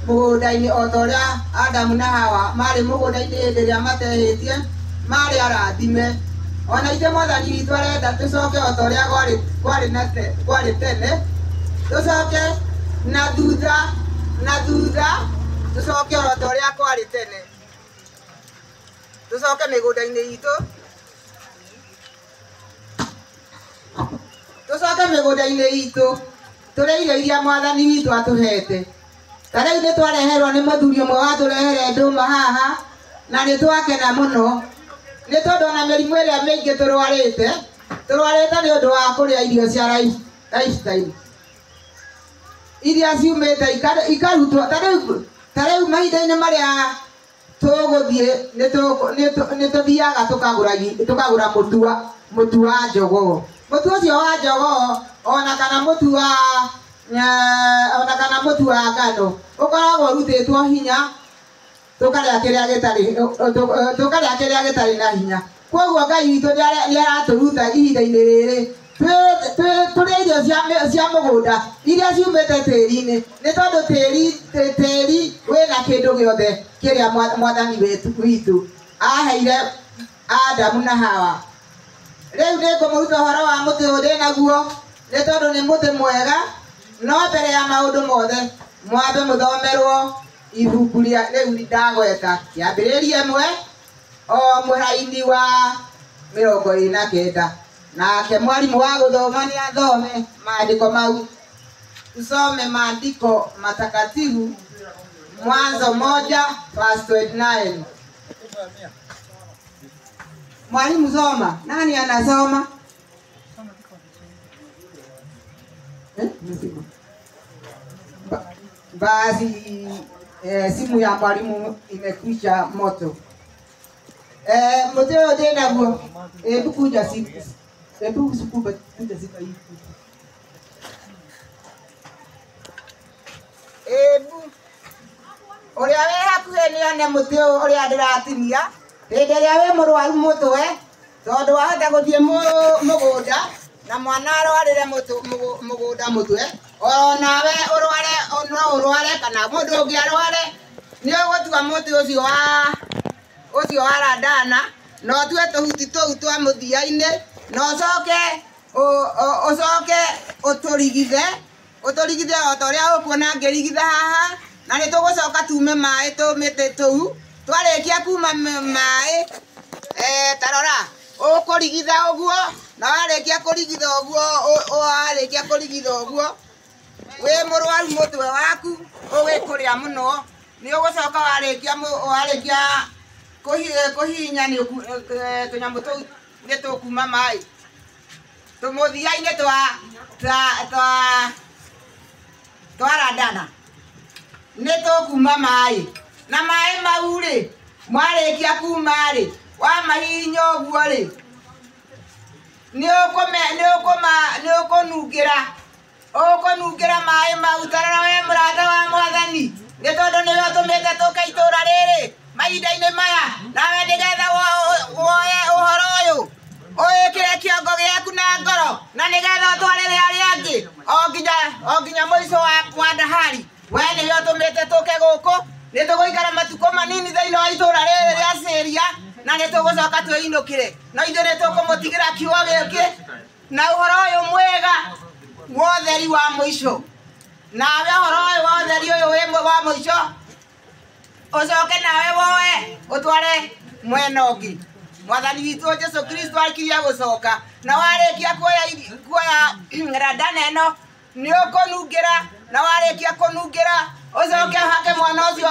mũgũnda-inĩ o ta ũrĩa Adamu na Hawa marĩ mũgũnda-inĩ hĩndĩ ĩrĩa matehĩtie, marĩ arathime. Ona ithe Mwathani witũ arenda tũcoke o ta ũrĩa kwarĩ tene, tũcoke na thutha tũcoke o ta ũrĩa kwarĩ tene, tũcoke mĩgũnda-inĩ itũ, tũcoke mĩgũnda-inĩ itũ tũrĩa irio iria Mwathani witũ atũhete. Ta rĩu nĩtwareherwo nĩ mũthuri ũmwe watũrehere ndũma haha na nĩtwakena mũno, nĩ tondũ ona mĩrimũ ĩrĩa mĩingĩ tũrwarĩte nĩ ũndũ wa kũrĩa irio cia lifestyle iria ciumĩte ikarutwo. Ta rĩu mahinda-inĩ marĩa tũgũthiĩ nĩtũthiaga tũkagũra mũtu wa njogoo. Mũtu ũcio wa njogoo ona kana mũtu wa ngano ũkoragwo ũrutĩtwo hinya, tũkarĩa kĩrĩa gĩtarĩ na hinya. Koguo Ngai witũ nĩaratũruta ihinda-inĩ rĩrĩ tũrĩa irio cia mũgũnda iria ciumĩte tĩri-inĩ, nĩ tondũ tĩri wĩna kĩndũ gĩothe kĩrĩa Mwathani witũ aheire Adamu na Hawa. Rĩu nĩngũmũruta ũhoro wa mũtĩ ũyũ ndĩnaguo nĩ tondũ nĩ mũtĩ mwega, no mbere ya maũndũ mothe mwambe mũthomerwo ibuku rĩu ndagweta Kĩambĩrĩria 1 o mũraini wa 29. Nake mwarimũ wa gũthoma nĩ athome maandĩko mau. Tusome maandiko matakatifu, Mwanzo 1:29. Mwalimu soma. Nani anasoma? Basi simu ya mwalimu imekwisha moto. Moteo tena huo. Hebu kuja simu. Hebu kuja simu hii. Hebu Oria we hakuhe ni ane mutio oria ndiratinia. Hĩndĩ ĩrĩa wĩ mũrwaru mũtwe tondũ wahota gũthiĩ mũgũnda na mwana arwarĩre mũgũnda mũtwe, onawe ũrware kana mũndũ ũngĩ arware, nĩ ũgũtua mũtĩ ũcio wa randana na ũtue tũhuti tũu twa mũthia-inĩ na ũcoke ũtũrigithe o ta ũrĩa ũkuona ngĩrigitha haha, na nĩ tũgũcoka tume maĩ tũmĩtĩ tũu. Twarĩkia kuma maĩ tarora ũkũrigitha ũguo, na warĩkia kũrigitha ũguo wĩ mũrwaru mũtwe waku ũgĩkũrĩa mũno, nĩ ũgũcoka warĩkia kũhihinya tũnyamũ tũu nĩ tũkuma maĩ tũmũthia-inĩ twa randana nĩ tũkuma maĩ. Na maĩ mau rĩ mwarĩkia kuma rĩ wamahihinya ũguo rĩ nĩ ũkũnungĩra maĩ mau. Tarora we mũrata wa Mwathani, nĩ tondũ nĩwe ũtũmĩte tũke itũra rĩrĩ mahinda-inĩ maya, nawe nĩgetha woye ũhoro ũyũ ũwĩkĩre kĩongo gĩaku na ngoro, na nĩgetha ũtwarĩre arĩa angĩ o nginya mũico wa dahari. We nĩwe ũtũmĩte tũke gũkũ, nĩ tũgũikara matukũ manini thĩinĩ wa itũra rĩrĩ rĩa Syria, na nä tå gå coka twä inå kä re no ithuä nä tå kå må tigä ra kiugo gä kä na å horo å yå mwega wa å theri wa må ico nawe å horo å yå wa å theri å yå wa må ico å coke nawe woe å tware mwena å ngä mwathani witå Jesu Kristo akiria gå coka na warä kia kuoya radana ä no nä å kå nungä ra na warä kia kå nungä ra å coke hake mwana å cio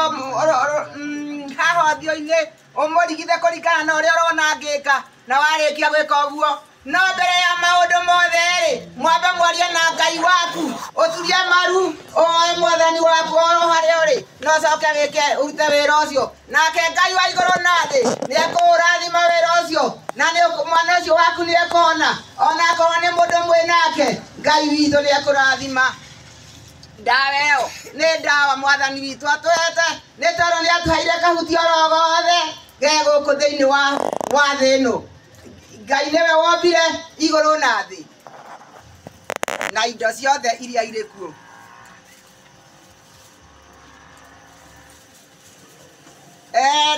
haha thio-inä å må rigithe kå ringana na å rä a å rona ngä ka na warä kia gwä ka å guo no mbere ya maå ndå mothe mwambe mwarie na Ngai waku å turie maru oe mwathani waku oro harä a å rä no coke wä ke å rute wä ra å cio nake Ngai wa igå rå na thä nä ekå å rathima wä ra å cio na mwana å cio waku nä ekona ona akorwo nä må ndå mwä nake Ngai witå nä ekå rathima ndawa ä yo nä ndawa mwathani witå atwete nä tondå nä atå heire kahuti oro gothe ge gå kå thä inä wa thä ä no Ngai nĩwe wombire igũrũ na thĩ na indo ciothe iria irĩ kuo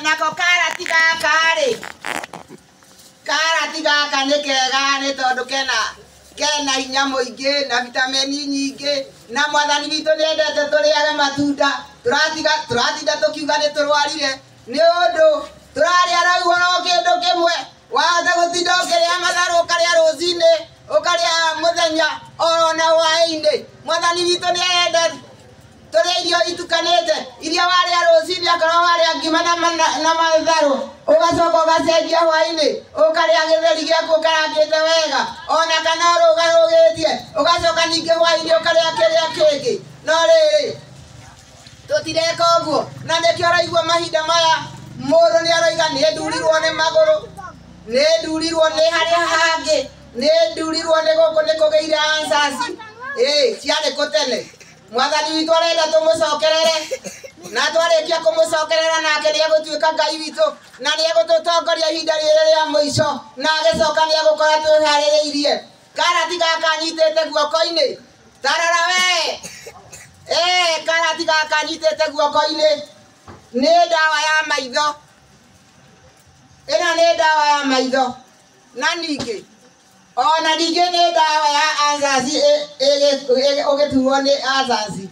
nako karati gaka nĩ kega nĩ tondũ kena hinya mũingĩ na vitamini nyingĩ na mwathani witũ nĩ endete tũrĩage matunda tũratinda tũkiuga nĩ tũrwarire nĩ ũndũ tũrarĩa raugo no kĩndũ kĩmwe wahota gũtinda ũkĩrĩa matharũ ũkarĩa rũcinĩ ũkarĩa mũthenya ona hwaĩ-inĩ mwathani witũ nĩ endete tũrĩa irio itukanĩte iria warĩa rũcinĩ akorwo warĩa ngima na matharũ ũgacoka ũgacenjia hwaĩ-inĩ ũkarĩa gĩtheri gĩaku ũkarangĩte wega ona kana ũrũgarũgĩtie ũgacoka ningĩ hwaĩ-inĩ ũkarĩa kĩrĩa kĩngĩ no rĩrĩ tũtireka ũguo na nĩkĩo ũraigua mahinda maya mũndũ nĩ aroiga nĩ ndurirwo nĩ magũrũ nĩ ndurirwo nĩ harĩa hangĩ nĩ ndurirwo nĩ gũkũ nĩ kũgĩire ansasi ciarĩ kũ tene mwathani witũ arenda tũmũcokerere na twarĩkia kũmũcokerera nake nĩ egũtuĩka Ngai witũ na nĩ egũtũtongoria ihinda rĩrĩ rĩa mũico na agĩcoka nĩ egũkorwo twĩharĩrĩirie karati gaka nyitĩte guoko-inĩ tarora we karati gaka nyitĩte guoko-inĩ nĩ ndawa ya maitho ĩno nĩ ndawa ya maitho na ningĩ ona ningĩ nĩ ndawa ya ansasi ũgĩturwo nĩ ansasi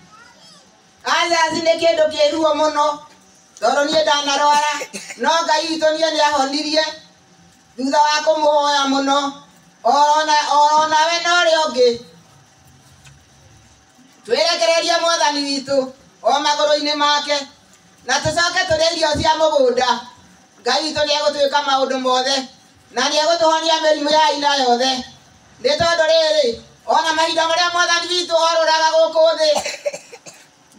nĩ kĩndũ kĩruo mũno tondũ niĩ ndanarwara no Ngai witũ niĩ nĩ ahonirie thutha wa kũmũhoya mũno onawe na ũrĩa ũngĩ twĩrekererie mwathani witũ o magũrũ-inĩ make na tũcoke tũrĩe irio cia mũgũnda Ngai witũ nĩ egũtwĩka maũndũ mothe na nĩ egũtũhonia mĩrimũ ya aina yothe nĩ tondũ rĩrĩ ona mahinda marĩa mwathani witũ orũraga gũkũ thĩ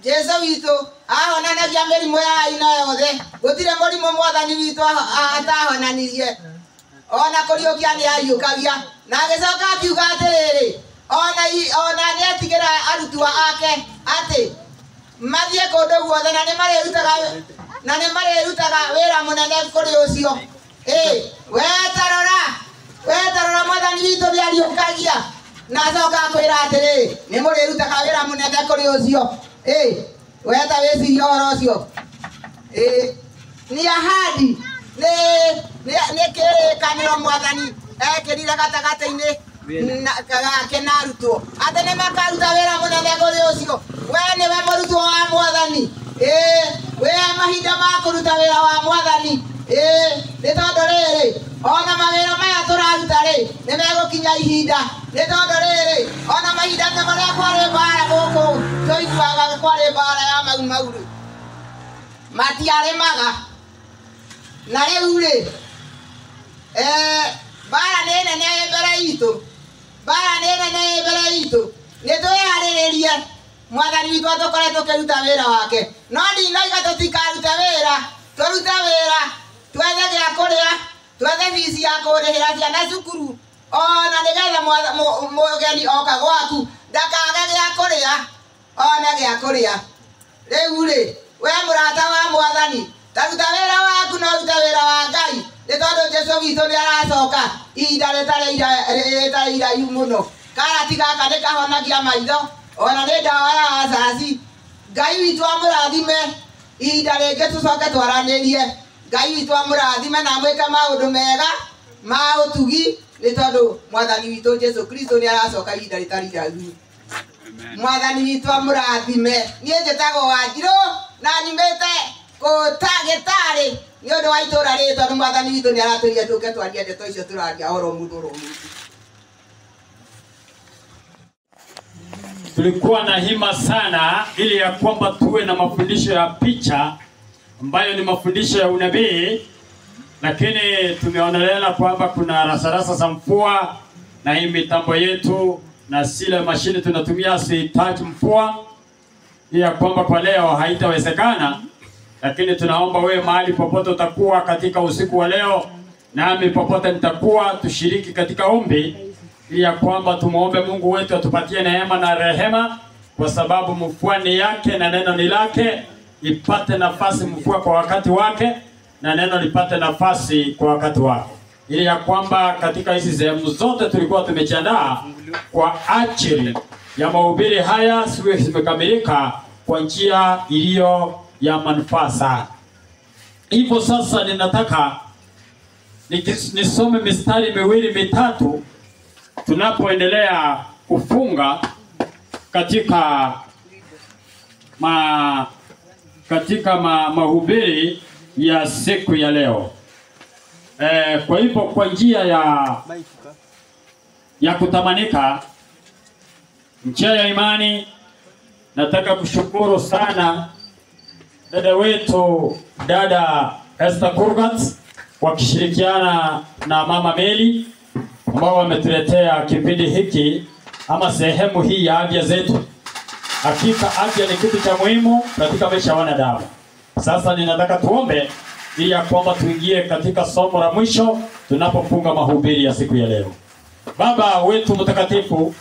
Jesu witũ ahonanagia mĩrimũ ya aina yothe gũtirĩ mũrimũ mwathani witũ atahonanirie ona kũriũkia nĩ ariũkagia na agĩcoka akiuga atĩrĩrĩ ona nĩ atigĩra arutwo ake atĩ mathiĩ kũndũ guothe na nĩ marĩrutaga wĩra mũnene kũrĩ ũcio wetarora mwathani witũ nĩ ariũkagia na acoka akwĩra atĩrĩ nĩ mũrĩrutaga wĩra mũnene kũrĩ ũcio weta wĩciria ũhoro ũcio nĩ ahadi nĩ kĩrĩkanĩro mwathani ekĩrire gatagatĩ-inĩ gake na arutwo atĩ nĩ makaruta wĩra mũnene kũrĩ ũcio we nĩwe mũrutwo wa mwathani we mahinda ma kũruta wĩra wa mwathani nĩ tondũ rĩrĩ ona mawĩra maya tũraruta rĩ nĩ megũkinya ihinda nĩ tondũ rĩrĩ ona mahinda ta marĩa kwarĩ mbara gũkũ tũiguaga kwarĩ mbara ya mau rĩ matiarĩmaga na rĩu rĩ mbara nĩ nene mbere itũ nĩ twĩharĩrĩrie mwathani witũ atũkoretwo tũkĩruta wĩra wake no ndinoiga tũtikarute wĩra tũrute wĩra twethe gĩa kũrĩa twethe bici ya kũrĩhĩra ciana cukuru ona nĩgetha mũgeni oka gwaku ndakage gĩa kũrĩa one gĩa kũrĩa rĩu rĩ we mũrata wa mwathani taruta wĩra waku no rute wĩra wa Ngai nĩ tondũ Jesu witũ nĩ aracoka ihinda rĩtarĩ iraihu mũno karati gaka nĩ kahonagia maitho ona nĩ ndawa ya ansasi Ngai witũ amũrathime ihinda rĩngĩ tũcoke twaranĩrie Ngai witũ amũrathime na mwĩke maũndũ mega ma ũtugi nĩ tondũ Mwathani witũ Jesu Kristo nĩ aracoka ihinda rĩtarĩ iraihu. Mwathani witũ amũrathime. Niĩ njĩtagwo Wanjirũ na nyumĩte gĩtarĩ nĩ ũndũ wa itũũra rĩrĩ tondũ Mwathani witũ nĩ aratũria tũke twarie ndeto icio tũraria oro mũndũ. Tulikuwa na hima sana ili ya kwamba tuwe na mafundisho ya picha ambayo ni mafundisho ya unabii, lakini tumeonelea kwamba kuna rasarasa za mvua na hii mitambo yetu na zile mashine tunatumia sihitaji mvua, ya kwamba kwa leo haitawezekana. Lakini tunaomba wewe mahali popote utakuwa katika usiku wa leo, nami popote nitakuwa, tushiriki katika ombi ili ya kwamba tumuombe Mungu wetu atupatie neema na rehema, kwa sababu mvua ni yake na neno ni lake. Ipate nafasi mvua kwa wakati wake na neno lipate nafasi kwa wakati wake, ili ya kwamba katika hizi sehemu zote tulikuwa tumejiandaa kwa ajili ya mahubiri haya siwe zimekamilika kwa njia iliyo ya manufaa sana. Hivyo sasa ninataka nisome mistari miwili mitatu tunapoendelea kufunga katika mahubiri ya siku ya leo. Kwa hivyo kwa njia ya kutamanika, njia ya imani, nataka kushukuru sana dada wetu dada Esther Kurgat wakishirikiana na mama Meli ambao wametuletea kipindi hiki ama sehemu hii ya afya zetu. Hakika afya ni kitu cha muhimu katika maisha ya wanadamu. Sasa ninataka tuombe ili ya kwamba tuingie katika somo la mwisho tunapofunga mahubiri ya siku ya leo. Baba wetu mtakatifu,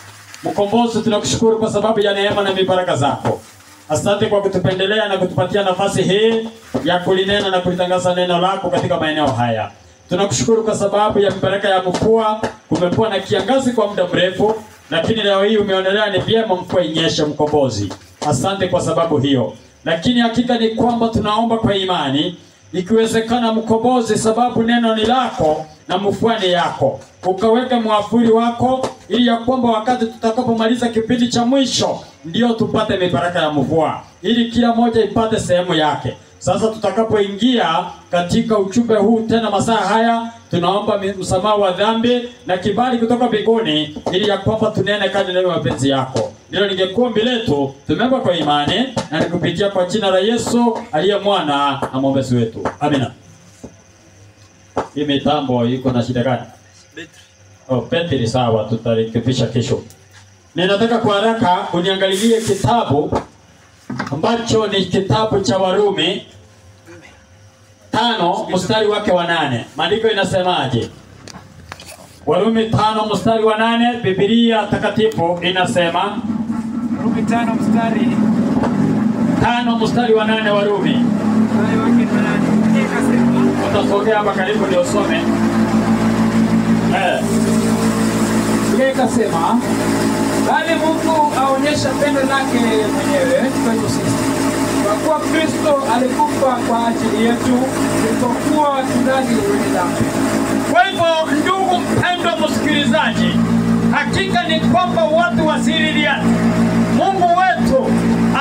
mkombozi, tunakushukuru kwa sababu ya neema na mibaraka zako. Asante kwa kutupendelea na kutupatia nafasi hii ya kulinena na kulitangaza neno lako katika maeneo haya. Tunakushukuru kwa sababu ya mibaraka ya mvua. Kumekuwa na kiangazi kwa muda mrefu, lakini leo hii umeonelea ni vyema mvua inyeshe, mkombozi. Asante kwa sababu hiyo. Lakini hakika ni kwamba tunaomba kwa imani, ikiwezekana mkombozi, sababu neno ni lako na mvua ni yako, ukaweka mwavuli wako ili ya kwamba wakati tutakapomaliza kipindi cha mwisho ndio tupate mibaraka ya mvua, ili kila moja ipate sehemu yake. Sasa tutakapoingia katika ujumbe huu tena masaa haya, tunaomba msamaha wa dhambi na kibali kutoka mbinguni ili ya kwamba tunene kadri ya mapenzi yako. Ndilo lingekuwa ombi letu, tumeomba kwa imani na nikupitia kwa jina la Yesu aliye mwana na mwombezi wetu. Amina. Hii mitambo iko na shida gani? Betri sawa, tutarekebisha kesho. Ninataka kwa haraka uniangalilie kitabu ambacho ni kitabu cha Warumi 5 mstari wake wa 8. Maandiko inasemaje? Warumi 5 mstari wa 8, Biblia takatifu inasema. Warumi 5 mstari wa 8 Warumi. Mstari wake wa 8. Ikasema. Utasogea hapa karibu ndio usome. Ikasema, bali Mungu aonyesha pendo lake mwenyewe kwetu sisi, kwa kuwa Kristo alikufa kwa ajili yetu tulipokuwa tungali wenye dhambi. Kwa hivyo ndugu mpendwa msikilizaji, hakika ni kwamba watu wasiriliane. Mungu wetu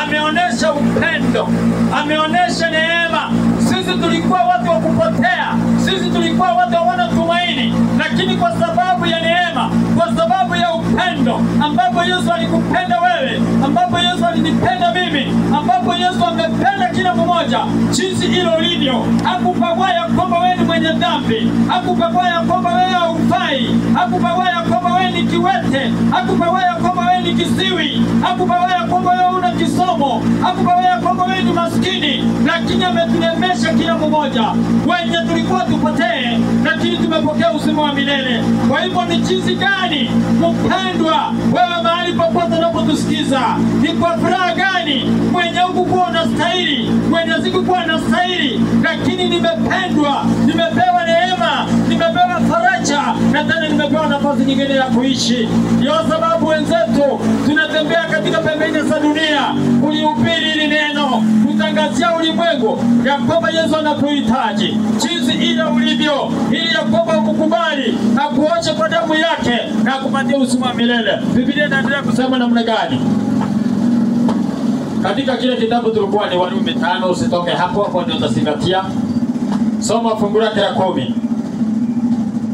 ameonesha upendo, ameonesha neema. Sisi tulikuwa watu wa kupotea, sisi tulikuwa watu hawana tumaini, lakini kwa sababu ya neema, kwa sababu ya upendo ambapo Yesu alikupenda wewe, ambapo Yesu alinipenda mimi, ambapo Yesu amependa kila mmoja jinsi ile ulivyo. Hakubagua ya kwamba wewe ni mwenye dhambi, hakubagua ya kwamba wewe haufai, hakubagua ya kwamba wewe ni kiwete, hakubagua ya kwamba wewe ni kisiwi, hakubagua ya kwamba wewe una kisomo, hakubagua ya kwamba wewe ni maskini, lakini ametunemesha kila mmoja. Wenye tulikuwa tupotee, lakini tumepokea uzima wa milele. Kwa hivyo ni jinsi gani mpendwa wewe mahali popote unapotusikiza, ni kwa furaha gani mwenye hukukuwa unastahili, mwenye sikukuwa unastahili, lakini nimependwa, nimepewa neema, nimepewa faraja, na tena nimepewa nafasi nyingine ya kuishi. Ndio sababu wenzetu tunatembea katika pembeni za dunia kulihubiri hili neno, kutangazia kupatia ulimwengu ya kwamba Yesu anakuhitaji jinsi ile ulivyo, ili ya kwamba ukukubali na kuosha kwa damu yake na kupatia uzima wa milele. Biblia inaendelea kusema namna gani? Katika kile kitabu tulikuwa ni Warumi 5, usitoke hapo ndio utazingatia. Soma fungu lake la 10.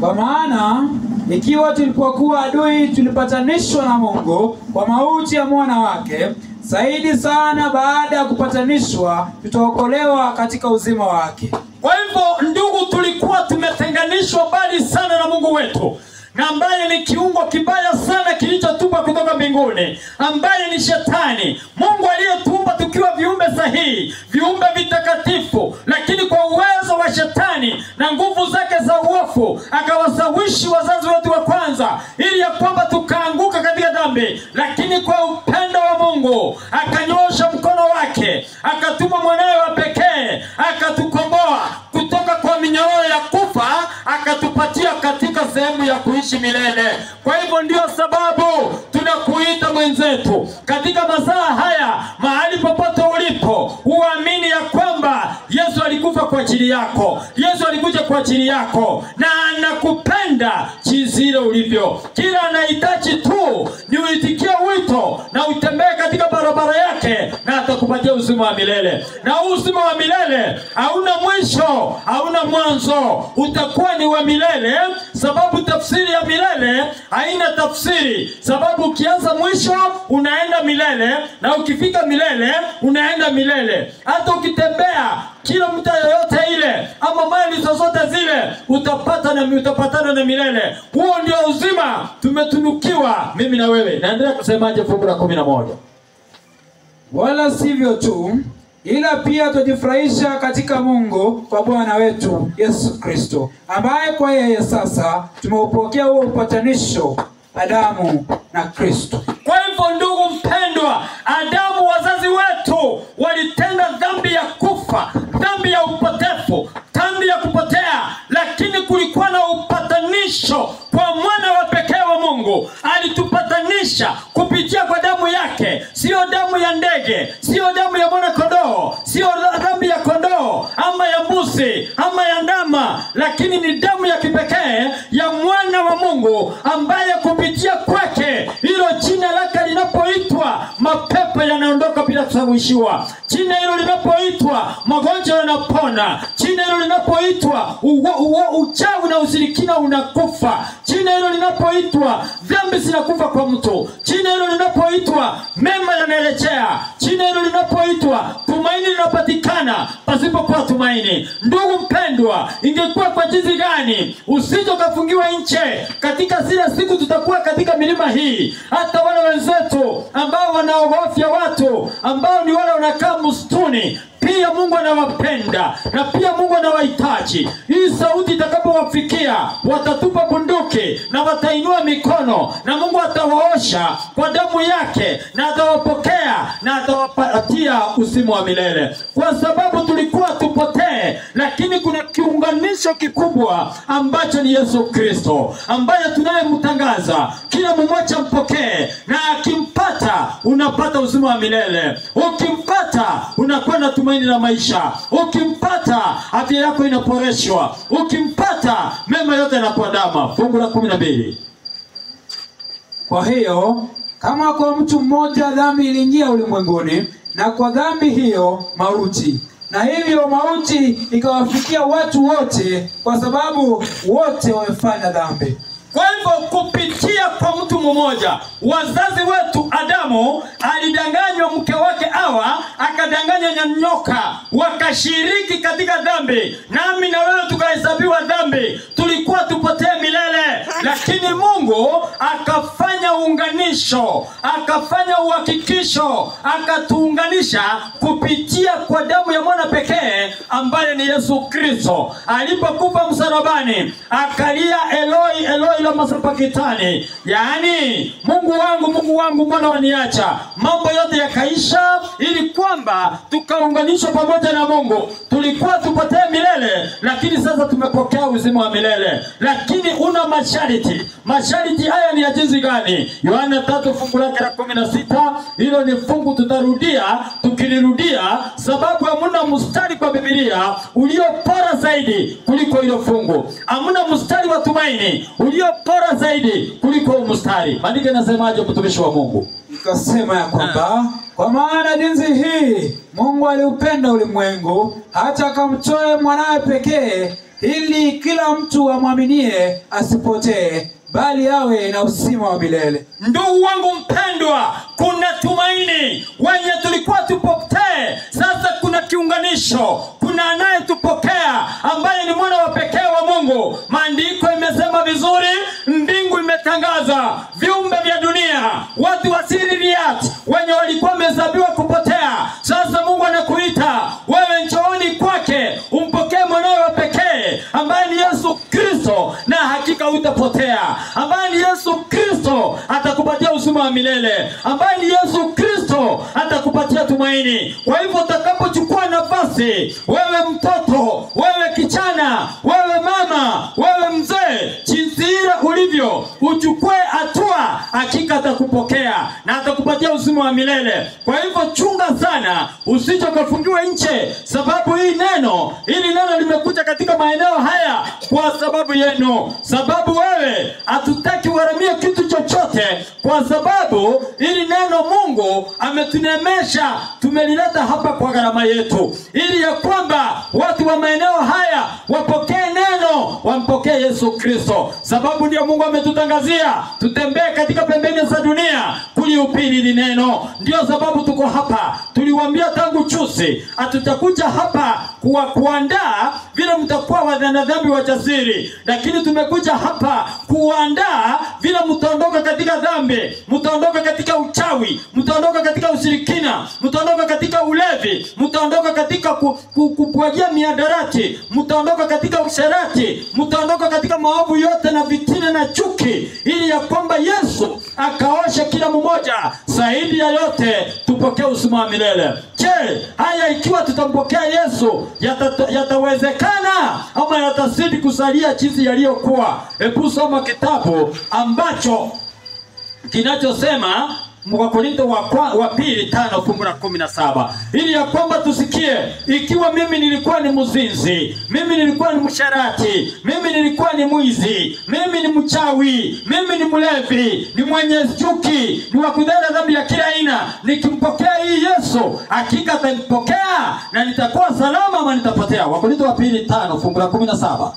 Kwa maana ikiwa tulipokuwa adui tulipatanishwa na Mungu kwa mauti ya mwana wake, zaidi sana baada ya kupatanishwa tutaokolewa katika uzima wake. Kwa hivyo ndugu, tulikuwa tumetenganishwa mbali sana na Mungu wetu, na ambaye ni kiungo kibaya sana kilichotupa kutoka mbinguni, ambaye ni Shetani. Mungu aliyetuumba tukiwa viumbe sahihi, viumbe vitakatifu, lakini kwa uwezo wa Shetani na nguvu zake za uovu akawasawishi wazazi wetu wa kwanza, ili ya kwamba tukaanguka katika dhambi. Lakini kwa upendo wa Mungu akanyosha mkono wake, akatuma mwanawe wa pekee, akatukomboa kutoka kwa minyororo ya kufa, akatupatia katika sehemu ya kuishi milele. Kwa hivyo ndio sababu tunakuita mwenzetu katika masaa haya, mahali popote ulipo, uamini ya kwamba Yesu alikufa kwa ajili yako, Yesu alikuja kwa ajili yako, na anakupenda jinsi ile ulivyo. Kila anahitaji tu ni uitikie wito na utembee katika barabara yake, na atakupatia uzima wa milele. Na uzima wa milele hauna mwisho, hauna mwanzo, utakuwa ni wa milele, sababu tafsiri ya milele haina tafsiri, sababu ukianza mwisho unaenda milele, na ukifika milele unaenda milele. Hata ukitembea kilomita yoyote ile ama maili zozote zile, utapatana na milele. Huo ndio uzima tumetunukiwa mimi na wewe. Naendelea kusemaje fungu la 11? Wala sivyo tu, ila pia tujifurahisha katika Mungu kwa Bwana wetu Yesu Kristo, ambaye kwa yeye sasa tumeupokea huo upatanisho, Adamu na Kristo. Kwa hivyo ndugu mpendwa, Adamu wazazi wetu walitenda dhambi ya kufa, dhambi ya upotefu, dhambi ya kupotea, lakini kulikuwa na upatanisho kwa mwana wa pekee wa Mungu. Alitupatanisha kupitia kwa damu yake, sio damu ya ndege, sio damu ya mwana kondoo, sio damu ya kondoo ama ya mbuzi ama ya ndama, lakini ni damu ya kipekee ya mwana wa Mungu, ambaye kupitia kwake hilo jina lake linapoitwa, mapepo yanaondoka bila kushawishiwa. Jina hilo linapoitwa, magonjwa yanapona. Jina hilo linapoitwa, uchawi na ushirikina unakufa. Jina hilo linapoitwa, dhambi zinakufa kwa mtu. Jina hilo linapoitwa, mema yanarejea. Jina hilo linapoitwa, tumaini linapatikana pasipokuwa tumaini. Ndugu mpendwa, ingekuwa kwa jinsi gani usije ukafungiwa nje katika zile siku tutakuwa katika milima hii. Hata wale wenzetu ambao wanaogofya watu, ambao ni wale wanakaa msituni, pia Mungu anawapenda na pia Mungu anawahitaji. Hii sauti itakapowafikia, watatupa bunduki na watainua mikono, na Mungu atawaosha kwa damu yake, na atawapokea na atawapatia uzima wa milele. Kwa sababu tulikuwa tupotee, lakini kuna kiunganisho kikubwa ambacho ni Yesu Kristo, ambaye tunayemtangaza. Kila mmoja mpokee, na akimpata unapata uzima wa milele. Ukimpata unakuwa na tumaini la maisha. Ukimpata afya yako inaporeshwa. Ukimpata mema yote yanakuandama. Fungu la 12. Kwa hiyo kama kwa mtu mmoja dhambi iliingia ulimwenguni, na kwa dhambi hiyo mauti, na hivyo mauti ikawafikia watu wote, kwa sababu wote wamefanya dhambi. Kwa hivyo kupitia kwa mtu mmoja, wazazi wetu Adamu alidanganywa mke wake Hawa, akadanganywa na nyoka, wakashiriki katika dhambi. Nami na wewe tukahesabiwa dhambi, tulikuwa tupotee milele. Lakini Mungu akafanya uunganisho, akafanya uhakikisho, akatuunganisha kupitia kwa damu ya mwana pekee ambaye ni Yesu Kristo. Alipokufa msalabani, akalia Eloi Eloi lama sabakthani, yaani Mungu wangu mbona waniacha? Mambo yote yakaisha, ili kwamba kwamba tukaunganishwa pamoja na Mungu. Tulikuwa tupotee milele, lakini sasa tumepokea uzima wa milele. Lakini una masharti. Masharti haya ni ya jinsi gani? Yohana 3 fungu lake la 16. Hilo ni fungu tutarudia, tukilirudia sababu hamuna mstari kwa Biblia ulio bora zaidi kuliko hilo fungu. Hamuna mstari wa tumaini ulio bora zaidi kuliko mstari. Maandiko yanasemaje mtumishi wa Mungu? Ikasema ya kwamba kwa maana jinsi hii Mungu aliupenda ulimwengu hata akamtoa mwanawe pekee ili kila mtu amwaminie asipotee bali awe na uzima wa milele. Ndugu wangu mpendwa, kuna tumaini. Wenye tulikuwa tupotee, sasa kuna kiunganisho. Kuna anayetupokea ambaye ni mwana wa pekee wa Mungu. Maandiko imesema vizuri, mbingu imetangaza, viumbe vya dunia, watu wa Siriat wenye walikuwa wamehesabiwa kupotea. Sasa Mungu anakuita wewe, njooni kwake, umpokee mwanawe wa pekee ambaye ni Yesu Kristo, na hakika utapotea. Ambaye ni Yesu Kristo atakupatia uzima wa milele. Ambaye ni Yesu Kristo atakupatia tumaini. Kwa hivyo utakapochukua nafasi, wewe mtoto, wewe kijana, wewe mama, wewe mzee, jinsi ile ulivyo, uchukue hatua, hakika atakupokea na atakupatia uzima wa milele. Kwa hivyo chunga sana usije kufungiwa nje, sababu hili neno limekuja katika maeneo haya kwa sababu yenu. Sababu wewe hatutaki uharamie kitu chochote, kwa sababu hili neno Mungu ametunemesha, tumelileta hapa kwa gharama yetu, ili ya kwamba watu wa maeneo haya wapokee neno, wampokee Yesu Kristo. Sababu ndio Mungu ametutangazia tutembee katika pembeni za dunia kulihubiri hili neno. Ndio sababu tuko hapa. Tuliwaambia tangu chusi hatutakuja hapa kuandaa vile mtakuwa wanadhambi wajasiri, lakini tumekuja hapa kuandaa vile mtaondoka katika dhambi, mtaondoka katika uchawi, mtaondoka katika ushirikina, mtaondoka katika ulevi, mtaondoka katika kupwagia miadarati, mtaondoka katika usherati, mtaondoka katika maovu yote na vitina na chuki, ili ya kwamba Yesu akaoshe kila mmoja. Zaidi ya yote tupokee uzima wa milele. Je, haya ikiwa tutampokea Yesu yatawezekana ama yatazidi kusalia jinsi yaliyokuwa? Hebu soma kitabu ambacho kinachosema Wakorintho wa pili 5 fungu la 17, ili ya kwamba tusikie, ikiwa mimi nilikuwa ni mzinzi, mimi nilikuwa ni msharati, mimi nilikuwa ni mwizi, mimi ni mchawi, mimi ni mlevi, ni mwenye chuki, ni wa kudhara dhambi ya kila aina, nikimpokea hii Yesu hakika atanipokea na nitakuwa salama ama nitapotea. Wakorintho wa pili 5 fungu la 17.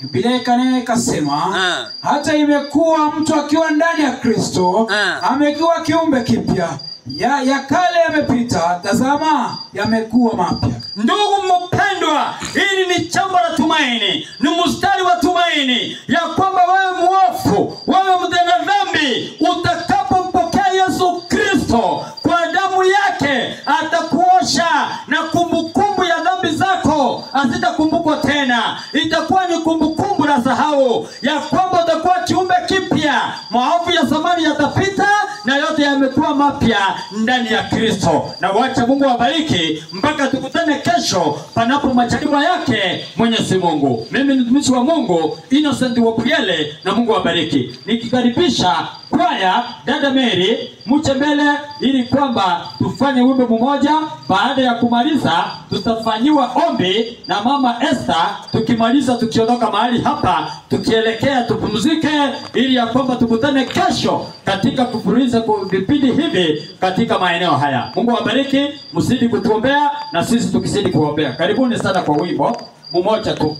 Biblia kanene kasema hata imekuwa mtu akiwa ndani ya Kristo amekuwa kiumbe kipya, ya kale yamepita, tazama yamekuwa mapya. Ndugu mpendwa, hili ni jambo la tumaini, ni mstari wa tumaini ya kwamba wewe muofu, wewe mtenda dhambi, utakapompokea Yesu Kristo kwa damu yake atakuosha, na kumbukumbu ya dhambi zako hazitakumbukwa tena. Itakuwa ni kumbukumbu la sahau, ya kwamba utakuwa kiumbe kipya. Maovu ya zamani yatapita na yote yamekuwa mapya ndani ya Kristo. Na wacha Mungu awabariki mpaka tukutane kesho panapo majaliwa yake Mwenyezi Mungu. Mimi ni mtumishi wa Mungu Innocent Wabuyele, na Mungu awabariki. Nikikaribisha kwaya dada Mary mche mbele ili kwamba tufanye wimbo mmoja. Baada ya kumaliza tutafanyiwa ombi na mama Esther. Tukimaliza tukiondoka mahali hapa tukielekea tupumzike, ili ya kwamba tukutane kesho katika kufululiza vipindi hivi katika maeneo haya. Mungu awabariki, msidi kutuombea na sisi tukisidi kuombea. Karibuni sana kwa wimbo mmoja tu.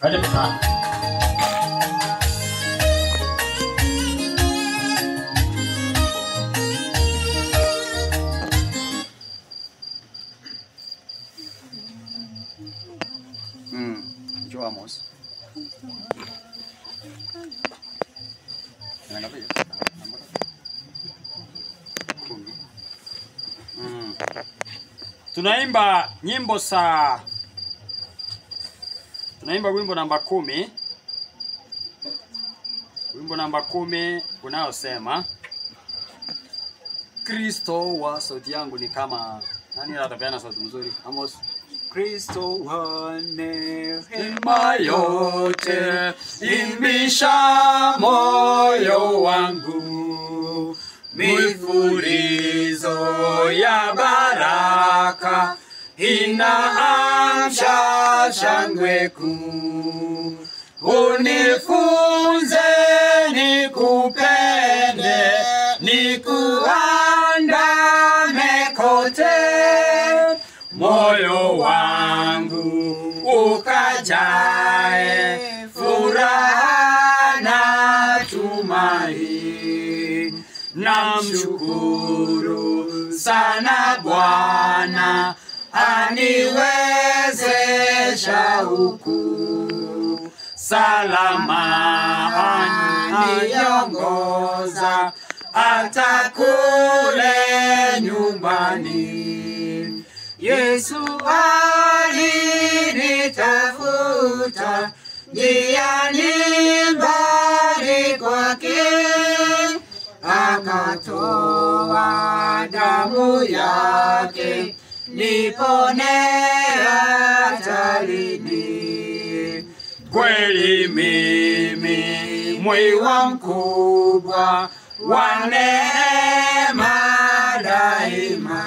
Karibu sana. Amos. Tunaimba nyimbo tunaimba wimbo namba 10. Wimbo namba 10 unaosema Kristo wa sauti yangu ni kama nani atapeana sauti nzuri? Amos. Kristo wa neema yote, imbisha moyo wangu, mifurizo ya baraka inaamsha shangwe kuu. Unifunze nikupende, nikuandame kote, moyo wangu ukajae furaha na tumaini. Namshukuru sana Bwana aniwezesha huku, salama aniongoza hata kule nyumbani. Yesu alinitafuta njiani mbali kwake, akatoa damu yake nipone hatarini. Kweli mimi mwiwa mkubwa wa neema daima,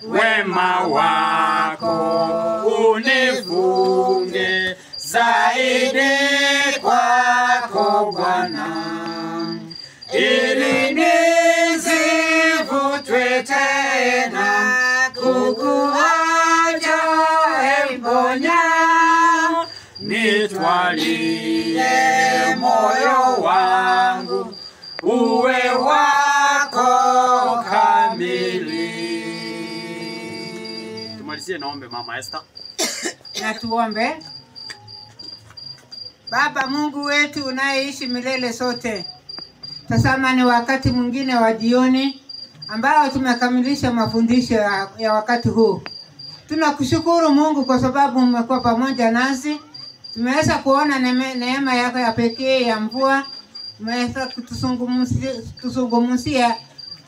wema wako unifunge zaidi kwako Bwana, ili nisivutwe tena kukuacha mponya. Nitwalie moyo wangu uwe wako kamili. Tumalizie naombe Mama Esther. Na tuombe. Baba Mungu wetu unayeishi milele sote, tazama ni wakati mwingine wa jioni ambao tumekamilisha mafundisho ya wakati huu. Tunakushukuru Mungu kwa sababu umekuwa pamoja nasi. Tumeweza kuona neema yako ya pekee ya mvua. Umeweza kutuzungumzia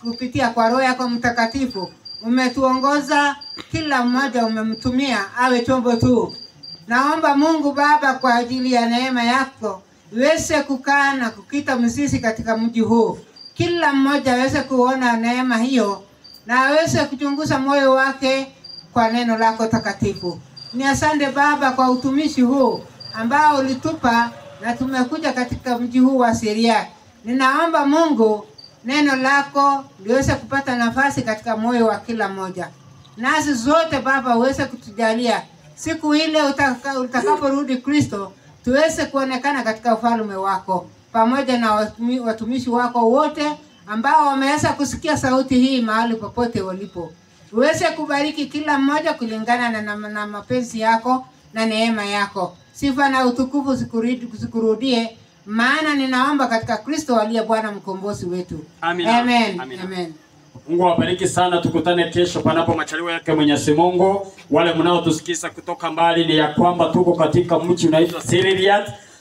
kupitia kwa Roho yako Mtakatifu. Umetuongoza, kila mmoja umemtumia awe chombo tu. Naomba Mungu Baba kwa ajili ya neema yako iweze kukaa na kukita mzizi katika mji huu. Kila mmoja aweze kuona neema hiyo na aweze kuchunguza moyo wake kwa neno lako takatifu. Ni asante Baba kwa utumishi huu ambao ulitupa na tumekuja katika mji huu wa Syria. Ninaomba Mungu neno lako liweze kupata nafasi katika moyo wa kila mmoja. Nasi zote Baba uweze kutujalia siku ile utakaporudi Kristo tuweze kuonekana katika ufalme wako pamoja na watumishi wako wote ambao wameweza kusikia sauti hii mahali popote walipo. Uweze kubariki kila mmoja kulingana na mapenzi yako na neema yako. Sifa na utukufu zikurudie, maana ninaomba katika Kristo aliye Bwana mkombozi wetu. Amina. Amen. Amina. Amen. Mungu awabariki sana, tukutane kesho panapo majaliwa yake Mwenyezi Mungu. Wale mnaotusikiza kutoka mbali, ni ya kwamba tuko katika mji unaitwa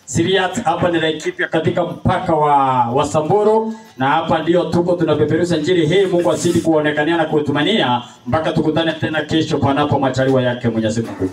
Siriat, hapa ni Laikipia katika mpaka wa Samburu, na hapa ndio tuko tunapeperusha injili hii. Mungu azidi kuonekania na kutumania mpaka tukutane tena kesho panapo majaliwa yake Mwenyezi Mungu.